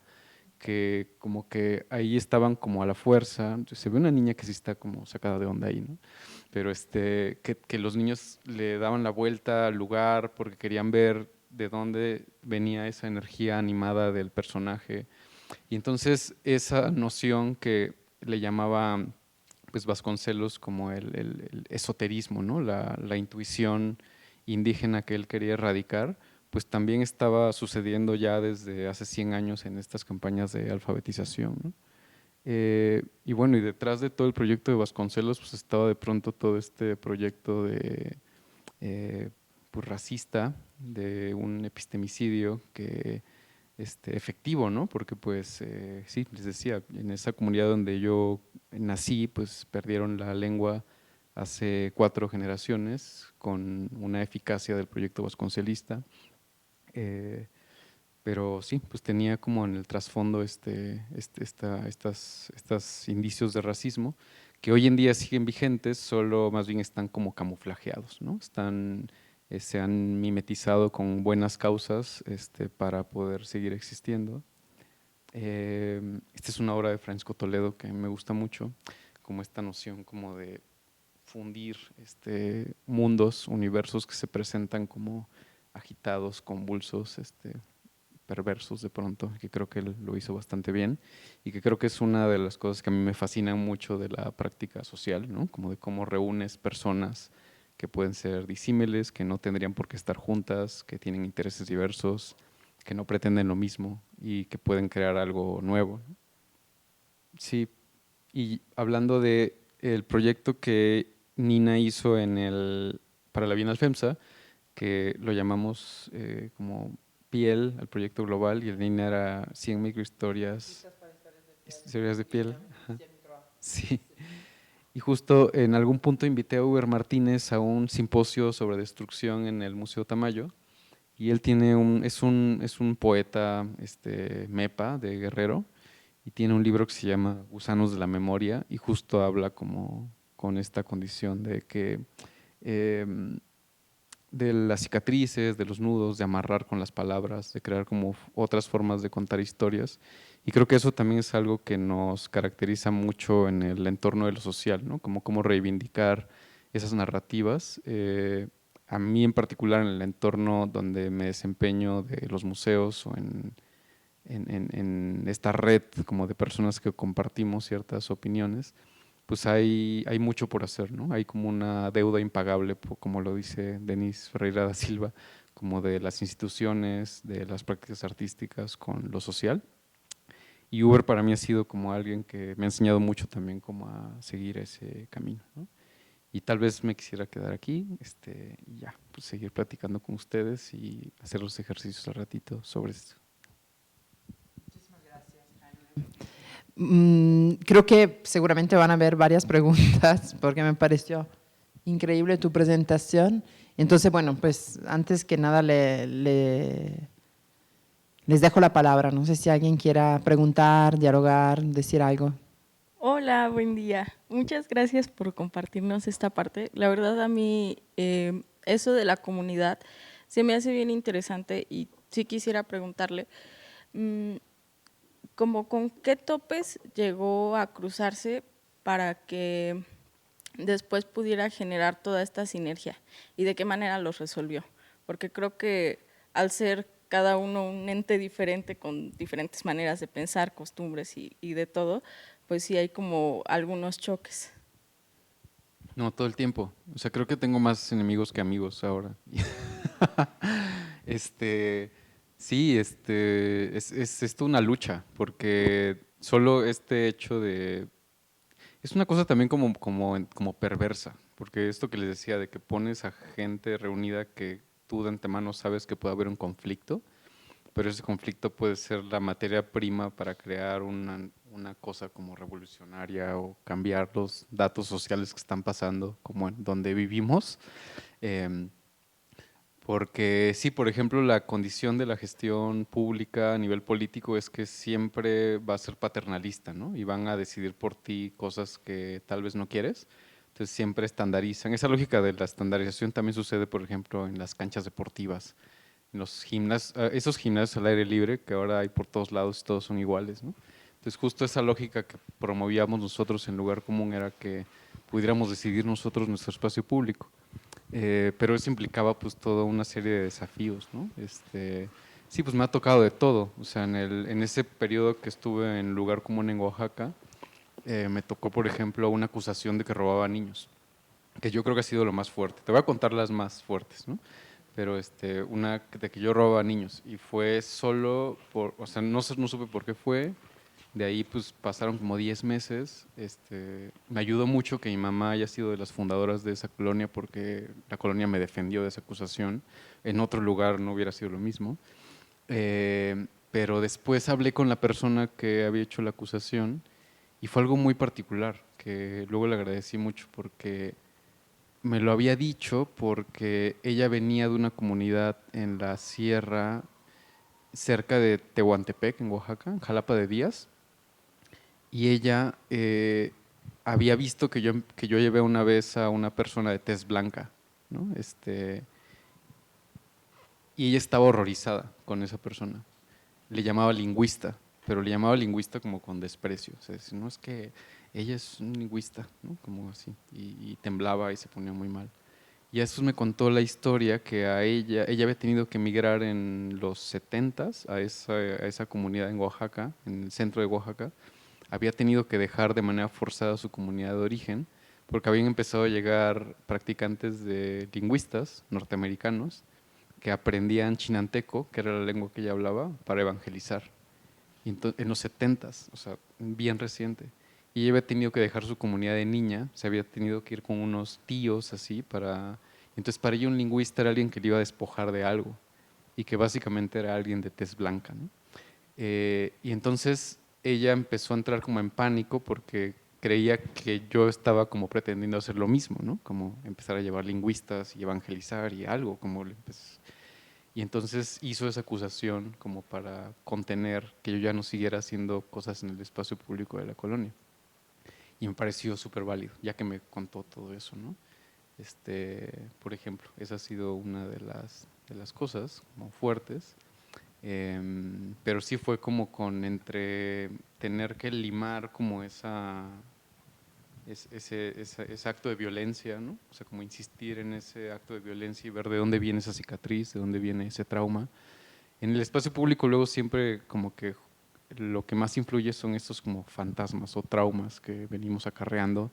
que como que ahí estaban como a la fuerza. Se ve una niña que sí está como sacada de onda ahí, ¿no? Pero que los niños le daban la vuelta al lugar porque querían ver de dónde venía esa energía animada del personaje. Y entonces esa noción que le llamaba pues Vasconcelos como el esoterismo, ¿no? La intuición indígena que él quería erradicar, pues también estaba sucediendo ya desde hace 100 años en estas campañas de alfabetización, ¿no? Y bueno, y detrás de todo el proyecto de Vasconcelos, pues estaba de pronto todo este proyecto de pues racista, de un epistemicidio que efectivo, ¿no? Porque pues sí, les decía, en esa comunidad donde yo nací, pues perdieron la lengua hace 4 generaciones con una eficacia del proyecto vasconcelista. Pero sí, pues tenía como en el trasfondo estas indicios de racismo que hoy en día siguen vigentes, solo más bien están como camuflajeados, ¿no? Se han mimetizado con buenas causas para poder seguir existiendo. Esta es una obra de Francisco Toledo que me gusta mucho, como esta noción como de fundir mundos, universos que se presentan como agitados, convulsos, perversos de pronto, que creo que él lo hizo bastante bien y que creo que es una de las cosas que a mí me fascinan mucho de la práctica social, ¿no? Como de cómo reúnes personas que pueden ser disímiles, que no tendrían por qué estar juntas, que tienen intereses diversos, que no pretenden lo mismo y que pueden crear algo nuevo. Sí, y hablando de el proyecto que Nina hizo para la Bienal FEMSA, que lo llamamos como piel al proyecto global, y el Nina era 100 microhistorias, historias de piel. Ajá. Sí. Y justo en algún punto invité a Uber Martínez a un simposio sobre destrucción en el Museo Tamayo, y él es un poeta mepa de Guerrero, y tiene un libro que se llama Gusanos de la Memoria, y justo habla como con esta condición de que de las cicatrices, de los nudos, de amarrar con las palabras, de crear como otras formas de contar historias. Y creo que eso también es algo que nos caracteriza mucho en el entorno de lo social, ¿no? Como cómo reivindicar esas narrativas. A mí en particular en el entorno donde me desempeño de los museos o en esta red como de personas que compartimos ciertas opiniones, pues hay mucho por hacer, ¿no? Hay como una deuda impagable, como lo dice Denis Ferreira da Silva, como de las instituciones, de las prácticas artísticas con lo social. Y Uber para mí ha sido como alguien que me ha enseñado mucho también como a seguir ese camino, ¿no? y tal vez me quisiera quedar aquí y ya, pues seguir platicando con ustedes y hacer los ejercicios al ratito sobre esto. Creo que seguramente van a haber varias preguntas porque me pareció increíble tu presentación. Entonces, bueno, pues antes que nada les dejo la palabra. No sé si alguien quiera preguntar, dialogar, decir algo. Hola, buen día. Muchas gracias por compartirnos esta parte. La verdad a mí eso de la comunidad se me hace bien interesante y sí quisiera preguntarle, como con qué topes llegó a cruzarse para que después pudiera generar toda esta sinergia y de qué manera los resolvió. Porque creo que al ser cada uno un ente diferente con diferentes maneras de pensar, costumbres y de todo, pues sí hay como algunos choques. No, todo el tiempo. O sea, creo que tengo más enemigos que amigos ahora. Este, sí, es esto una lucha, porque solo este hecho de… Es una cosa también como perversa, porque esto que les decía de que pones a gente reunida que tú de antemano sabes que puede haber un conflicto, pero ese conflicto puede ser la materia prima para crear una cosa como revolucionaria o cambiar los datos sociales que están pasando como en donde vivimos. Em, Porque sí, por ejemplo, la condición de la gestión pública a nivel político es que siempre va a ser paternalista, ¿no? Y van a decidir por ti cosas que tal vez no quieres. Entonces siempre estandarizan. Esa lógica de la estandarización también sucede, por ejemplo, en las canchas deportivas, en los gimnasios, esos gimnasios al aire libre que ahora hay por todos lados y todos son iguales, ¿no? Entonces justo esa lógica que promovíamos nosotros en lugar común era que pudiéramos decidir nosotros nuestro espacio público. Pero eso implicaba pues toda una serie de desafíos, ¿no? Sí, pues me ha tocado de todo, o sea, en ese periodo que estuve en lugar común en Oaxaca, me tocó, por ejemplo, una acusación de que robaba niños, que yo creo que ha sido lo más fuerte. Te voy a contar las más fuertes, ¿no? Pero una de que yo robaba niños y fue solo por, o sea, no supe por qué fue. De ahí pues pasaron como 10 meses. Me ayudó mucho que mi mamá haya sido de las fundadoras de esa colonia porque la colonia me defendió de esa acusación. En otro lugar no hubiera sido lo mismo. Pero después hablé con la persona que había hecho la acusación y fue algo muy particular que luego le agradecí mucho porque me lo había dicho porque ella venía de una comunidad en la sierra cerca de Tehuantepec, en Oaxaca, en Jalapa de Díaz, y ella había visto que yo llevé una vez a una persona de tez blanca, ¿no? Y ella estaba horrorizada con esa persona. Le llamaba lingüista, pero le llamaba lingüista como con desprecio. O sea, no es que ella es un lingüista, ¿no? Como así, y temblaba y se ponía muy mal. Y eso me contó la historia que ella había tenido que emigrar en los 70s a esa comunidad en Oaxaca, en el centro de Oaxaca. Había tenido que dejar de manera forzada su comunidad de origen porque habían empezado a llegar practicantes de lingüistas norteamericanos que aprendían chinanteco, que era la lengua que ella hablaba, para evangelizar. Y entonces, en los 70s, o sea, bien reciente. Y ella había tenido que dejar su comunidad de niña, se había tenido que ir con unos tíos así para… Entonces para ella un lingüista era alguien que le iba a despojar de algo y que básicamente era alguien de tez blanca, ¿no? Y entonces ella empezó a entrar como en pánico porque creía que yo estaba como pretendiendo hacer lo mismo, ¿no? Como empezar a llevar lingüistas y evangelizar y algo, como y entonces hizo esa acusación como para contener que yo ya no siguiera haciendo cosas en el espacio público de la colonia. Y me pareció súper válido, ya que me contó todo eso, ¿no? Por ejemplo, esa ha sido una de las cosas como fuertes. Pero sí fue como con entre tener que limar como ese acto de violencia, ¿no? O sea, como insistir en ese acto de violencia y ver de dónde viene esa cicatriz, de dónde viene ese trauma. En el espacio público luego siempre como que lo que más influye son estos como fantasmas o traumas que venimos acarreando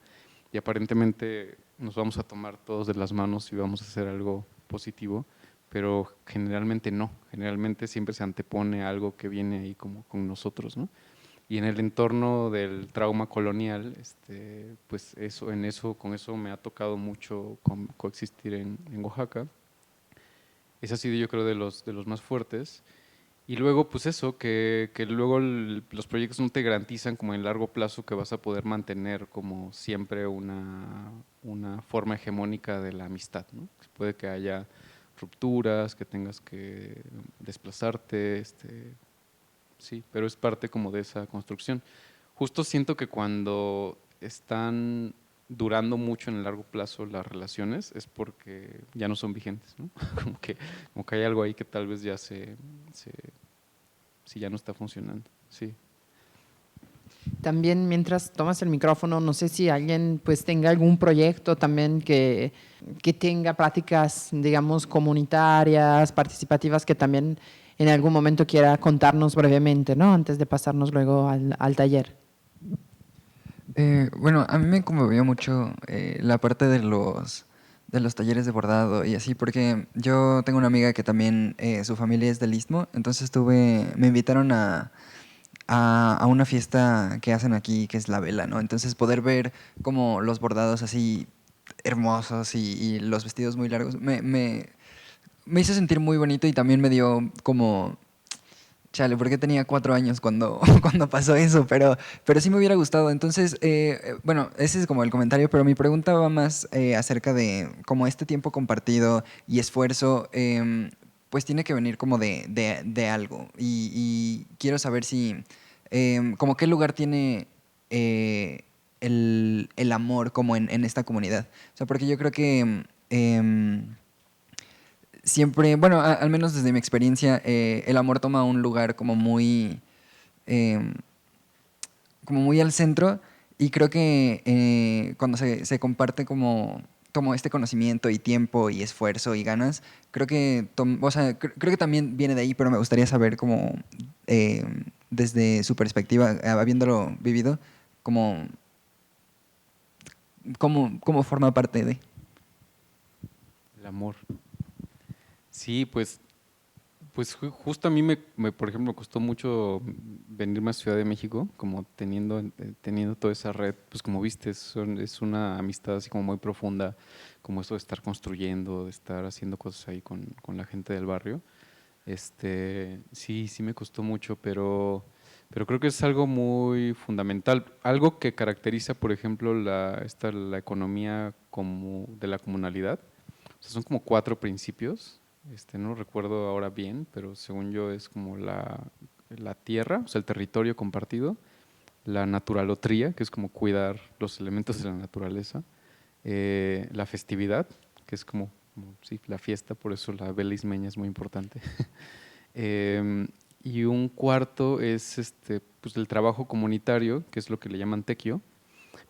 y aparentemente nos vamos a tomar todos de las manos y vamos a hacer algo positivo, pero generalmente no, generalmente siempre se antepone algo que viene ahí como con nosotros, ¿no? Y en el entorno del trauma colonial, pues con eso me ha tocado mucho coexistir en Oaxaca. Ese ha sido, yo creo, de los más fuertes. Y luego, pues eso, que luego los proyectos no te garantizan como en largo plazo que vas a poder mantener como siempre una forma hegemónica de la amistad, ¿no? Puede que haya rupturas, que tengas que desplazarte, sí, pero es parte como de esa construcción. Justo siento que cuando están durando mucho en el largo plazo las relaciones es porque ya no son vigentes, ¿no? Como que hay algo ahí que tal vez ya si ya no está funcionando, sí. También mientras tomas el micrófono, no sé si alguien pues tenga algún proyecto también que tenga prácticas, digamos, comunitarias, participativas, que también en algún momento quiera contarnos brevemente, ¿no? Antes de pasarnos luego al taller. Bueno, a mí me conmovió mucho la parte de los talleres de bordado y así, porque yo tengo una amiga que también su familia es del Istmo, entonces me invitaron a una fiesta que hacen aquí, que es la vela, ¿no? Entonces poder ver como los bordados así hermosos y los vestidos muy largos, me hizo sentir muy bonito y también me dio como chale, porque tenía 4 años cuando, cuando pasó eso, pero sí me hubiera gustado. Entonces, bueno, ese es como el comentario, pero mi pregunta va más acerca de cómo este tiempo compartido y esfuerzo, pues tiene que venir como de algo. Y quiero saber si, como qué lugar tiene el amor como en esta comunidad. O sea, porque yo creo que siempre, bueno, al menos desde mi experiencia, el amor toma un lugar eh, como muy al centro y creo que cuando se comparte como este conocimiento y tiempo y esfuerzo y ganas, creo que, o sea, creo que también viene de ahí, pero me gustaría saber como eh, desde su perspectiva, habiéndolo vivido, como, cómo forma parte de. El amor. Sí, pues justo a mí, por ejemplo, me costó mucho venirme a Ciudad de México, como teniendo toda esa red, pues como viste, es una amistad así como muy profunda, como eso de estar construyendo, de estar haciendo cosas ahí con la gente del barrio. Sí me costó mucho, pero creo que es algo muy fundamental. Algo que caracteriza, por ejemplo, la economía como de la comunalidad. O sea, son como 4 principios. No recuerdo ahora bien, pero según yo es como la tierra, o sea, el territorio compartido, la naturalotría, que es como cuidar los elementos de la naturaleza, la festividad, que es sí, la fiesta, por eso la vela ismeña es muy importante. Y un cuarto es pues el trabajo comunitario, que es lo que le llaman tequio,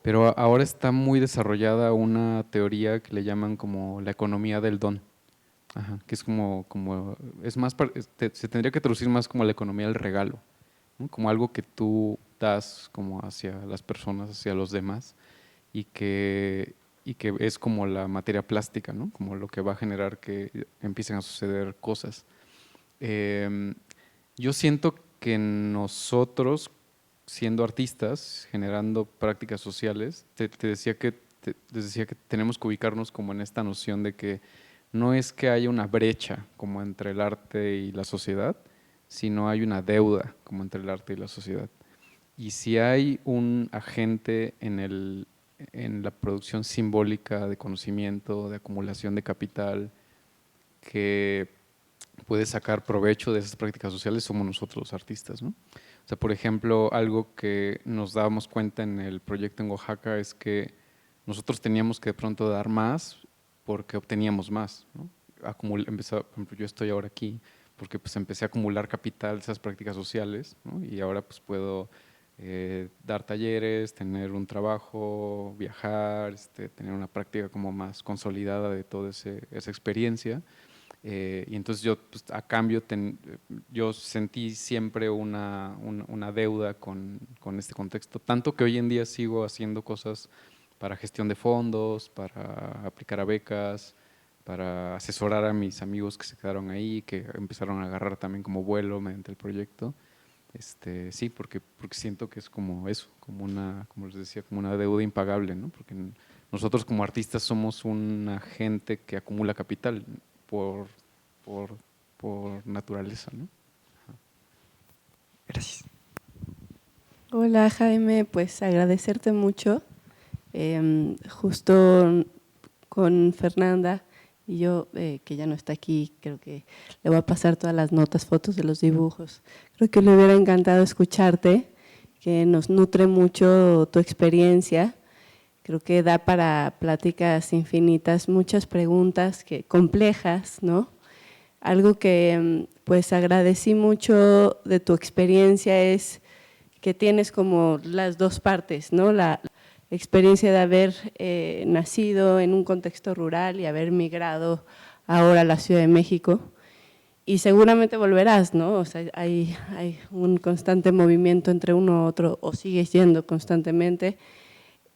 pero ahora está muy desarrollada una teoría que le llaman como la economía del don. Ajá, que es es más, se tendría que traducir más como la economía del regalo, ¿no? Como algo que tú das como hacia las personas, hacia los demás, y que es como la materia plástica, ¿no? Como lo que va a generar que empiecen a suceder cosas. Em, yo siento que nosotros, siendo artistas, generando prácticas sociales, te decía les decía que tenemos que ubicarnos como en esta noción de que no es que haya una brecha como entre el arte y la sociedad, sino hay una deuda como entre el arte y la sociedad. Y si hay un agente en la producción simbólica de conocimiento, de acumulación de capital, que puede sacar provecho de esas prácticas sociales, somos nosotros los artistas, ¿no? O sea, por ejemplo, algo que nos dábamos cuenta en el proyecto en Oaxaca es que nosotros teníamos que de pronto dar más porque obteníamos más, ¿no? Por ejemplo, yo estoy ahora aquí porque pues empecé a acumular capital de esas prácticas sociales, ¿no? Y ahora pues puedo dar talleres, tener un trabajo, viajar, tener una práctica como más consolidada de toda esa experiencia. Y entonces yo, pues, a cambio, yo sentí siempre una deuda con este contexto, tanto que hoy en día sigo haciendo cosas para gestión de fondos, para aplicar a becas, para asesorar a mis amigos que se quedaron ahí, que empezaron a agarrar también como vuelo mediante el proyecto. Sí, porque siento que es como eso, como les decía, como una deuda impagable, ¿no? Porque nosotros como artistas somos una gente que acumula capital por, por, por naturaleza, ¿no? Gracias. Hola Jaime, pues agradecerte mucho. Justo con Fernanda y yo, que ya no está aquí, creo que le voy a pasar todas las notas, fotos de los dibujos. Creo que le hubiera encantado escucharte, que nos nutre mucho tu experiencia. Creo que da para pláticas infinitas, muchas preguntas complejas, ¿no? Algo que pues agradecí mucho de tu experiencia es que tienes como las dos partes, ¿no? La experiencia de haber nacido en un contexto rural y haber migrado ahora a la Ciudad de México, y seguramente volverás, ¿no? O sea, hay un constante movimiento entre uno u otro, o sigues yendo constantemente,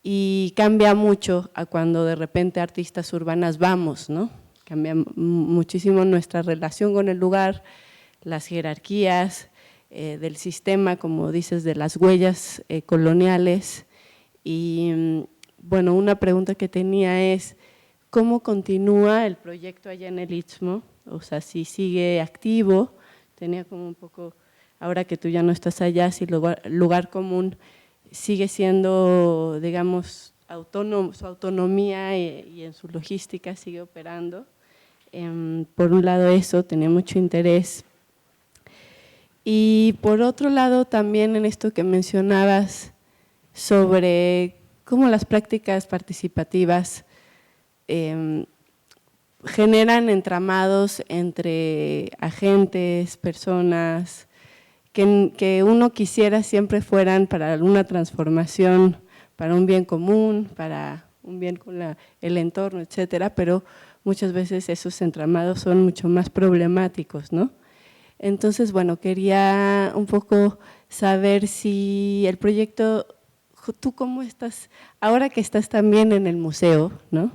y cambia mucho a cuando de repente artistas urbanas vamos, ¿no? Cambia muchísimo nuestra relación con el lugar, las jerarquías del sistema, como dices, de las huellas coloniales. Y bueno, una pregunta que tenía es, ¿cómo continúa el proyecto allá en el Istmo? O sea, si sigue activo, tenía como un poco, ahora que tú ya no estás allá, si lugar común sigue siendo, digamos, autónomo, su autonomía y en su logística sigue operando. Por un lado eso, tenía mucho interés. Y por otro lado también en esto que mencionabas sobre cómo las prácticas participativas generan entramados entre agentes, personas, que uno quisiera siempre fueran para alguna transformación, para un bien común, para un bien con el entorno, etcétera, pero muchas veces esos entramados son mucho más problemáticos, ¿no? Entonces, bueno, quería un poco saber si el proyecto, tú cómo estás, ahora que estás también en el museo, ¿no?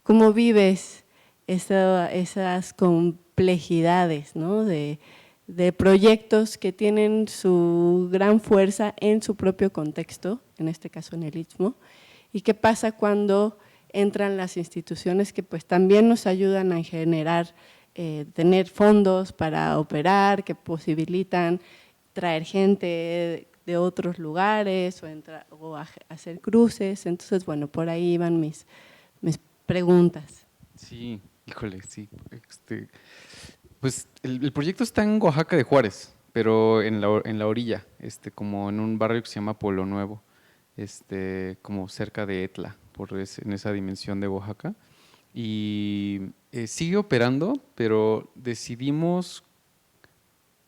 ¿Cómo vives esas complejidades, ¿no? de proyectos que tienen su gran fuerza en su propio contexto, en este caso en el Istmo, y qué pasa cuando entran las instituciones que pues también nos ayudan a generar, tener fondos para operar, que posibilitan traer gente de otros lugares o hacer cruces. Entonces, bueno, por ahí iban mis preguntas. Sí, híjole, sí. Pues el proyecto está en Oaxaca de Juárez, pero en la orilla, como en un barrio que se llama Pueblo Nuevo, como cerca de Etla, en esa dimensión de Oaxaca. Y sigue operando, pero decidimos,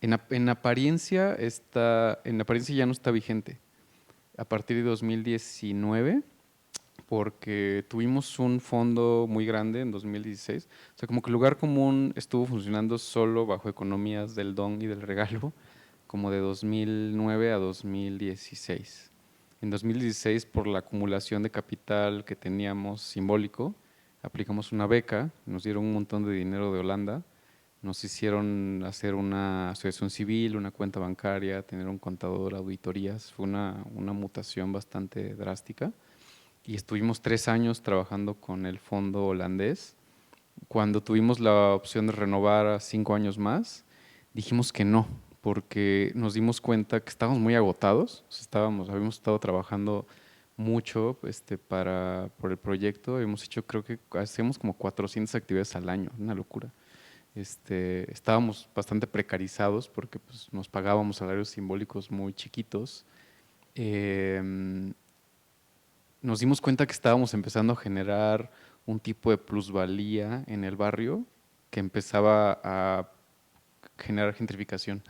en apariencia ya no está vigente. A partir de 2019, porque tuvimos un fondo muy grande en 2016. O sea, como que el lugar común estuvo funcionando solo bajo economías del don y del regalo, como de 2009 a 2016. En 2016, por la acumulación de capital que teníamos simbólico, aplicamos una beca, nos dieron un montón de dinero de Holanda, nos hicieron hacer una asociación civil, una cuenta bancaria, tener un contador, auditorías. Fue una mutación bastante drástica. Y estuvimos 3 años trabajando con el fondo holandés. Cuando tuvimos la opción de renovar a 5 años más, dijimos que no, porque nos dimos cuenta que estábamos muy agotados. O sea, habíamos estado trabajando mucho por el proyecto. Hemos hecho, creo que hacemos como 400 actividades al año, una locura. Estábamos bastante precarizados porque pues, nos pagábamos salarios simbólicos muy chiquitos. Nos dimos cuenta que estábamos empezando a generar un tipo de plusvalía en el barrio que empezaba a generar gentrificación,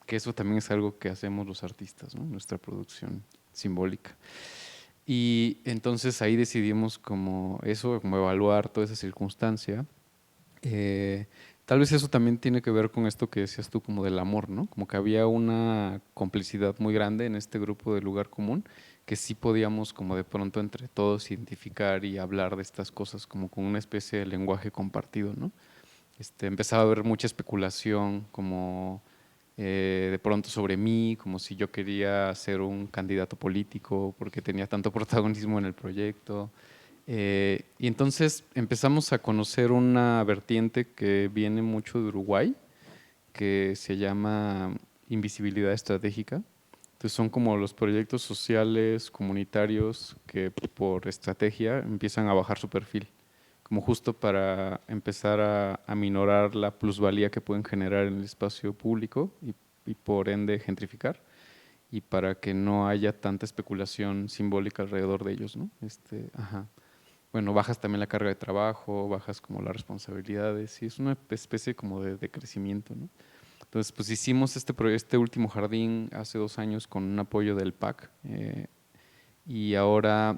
que eso también es algo que hacemos los artistas, ¿no? Nuestra producción simbólica. Y entonces ahí decidimos como evaluar toda esa circunstancia. Tal vez eso también tiene que ver con esto que decías tú como del amor, ¿no? Como que había una complicidad muy grande en este grupo de lugar común, que sí podíamos como de pronto entre todos identificar y hablar de estas cosas como con una especie de lenguaje compartido, ¿no? Empezaba a haber mucha especulación como de pronto sobre mí, como si yo quería ser un candidato político porque tenía tanto protagonismo en el proyecto. Y entonces empezamos a conocer una vertiente que viene mucho de Uruguay, que se llama invisibilidad estratégica. Entonces son como los proyectos sociales, comunitarios, que por estrategia empiezan a bajar su perfil, como justo para empezar a minorar la plusvalía que pueden generar en el espacio público y por ende gentrificar, y para que no haya tanta especulación simbólica alrededor de ellos, ¿no? Bueno, bajas también la carga de trabajo, bajas como las responsabilidades, y es una especie como de crecimiento, ¿no? Entonces, pues hicimos este último jardín hace 2 años con un apoyo del PAC, y ahora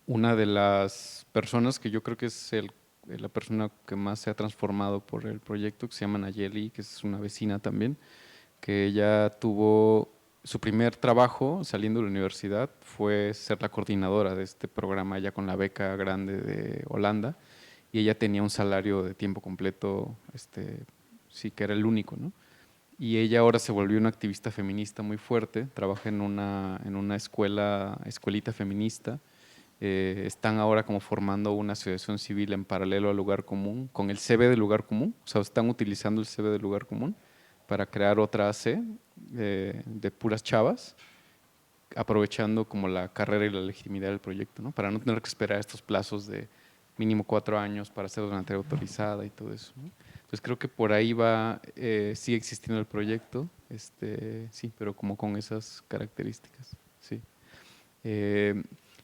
una de las personas que yo creo que es la persona que más se ha transformado por el proyecto, que se llama Nayeli, que es una vecina también, que ella tuvo su primer trabajo saliendo de la universidad, fue ser la coordinadora de este programa ya con la beca grande de Holanda, y ella tenía un salario de tiempo completo, sí que era el único, ¿no? Y ella ahora se volvió una activista feminista muy fuerte, trabaja en una escuelita feminista. Están ahora como formando una asociación civil en paralelo al Lugar Común, con el CB del Lugar Común, o sea, están utilizando el CB del Lugar Común para crear otra AC de puras chavas, aprovechando como la carrera y la legitimidad del proyecto, ¿no? Para no tener que esperar estos plazos de mínimo 4 años para hacer una entrega autorizada y todo eso, ¿no? Entonces creo que por ahí va, sigue existiendo el proyecto, sí, pero como con esas características, sí.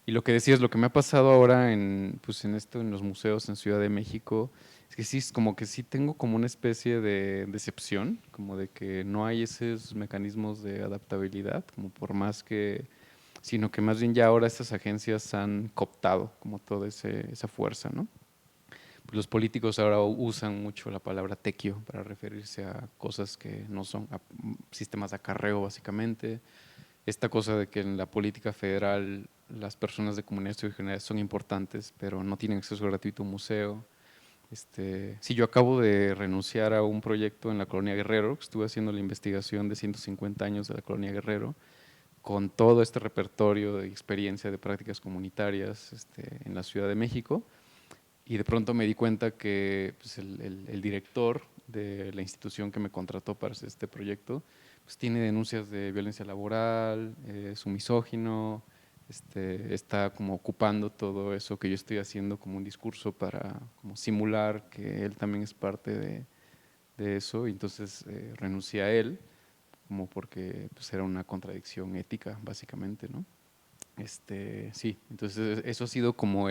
Y lo que decías, lo que me ha pasado ahora en los museos en Ciudad de México, es que sí, es como que sí tengo como una especie de decepción, como de que no hay esos mecanismos de adaptabilidad, como por más que, sino que más bien ya ahora estas agencias han cooptado como toda esa fuerza, ¿no? Pues los políticos ahora usan mucho la palabra tequio para referirse a cosas que no son, a sistemas de acarreo básicamente. Esta cosa de que en la política federal las personas de comunidades originarias son importantes, pero no tienen acceso gratuito a un museo. Sí, yo acabo de renunciar a un proyecto en la Colonia Guerrero, que estuve haciendo la investigación de 150 años de la Colonia Guerrero, con todo este repertorio de experiencia de prácticas comunitarias en la Ciudad de México, y de pronto me di cuenta que pues, el director de la institución que me contrató para hacer este proyecto pues tiene denuncias de violencia laboral, es un misógino, está como ocupando todo eso que yo estoy haciendo como un discurso para como simular que él también es parte de eso, y entonces renuncié a él como porque pues, era una contradicción ética básicamente, ¿no? Sí, entonces eso ha sido como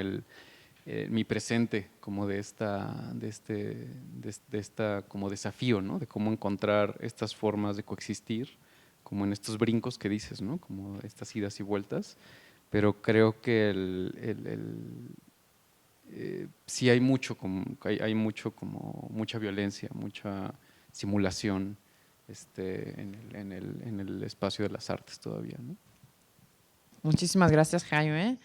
mi presente como de esta como desafío, ¿no? De cómo encontrar estas formas de coexistir, como en estos brincos que dices, ¿no? Como estas idas y vueltas, pero creo que sí hay mucho hay mucha violencia, mucha simulación en el espacio de las artes todavía, ¿no? Muchísimas gracias, Jaime.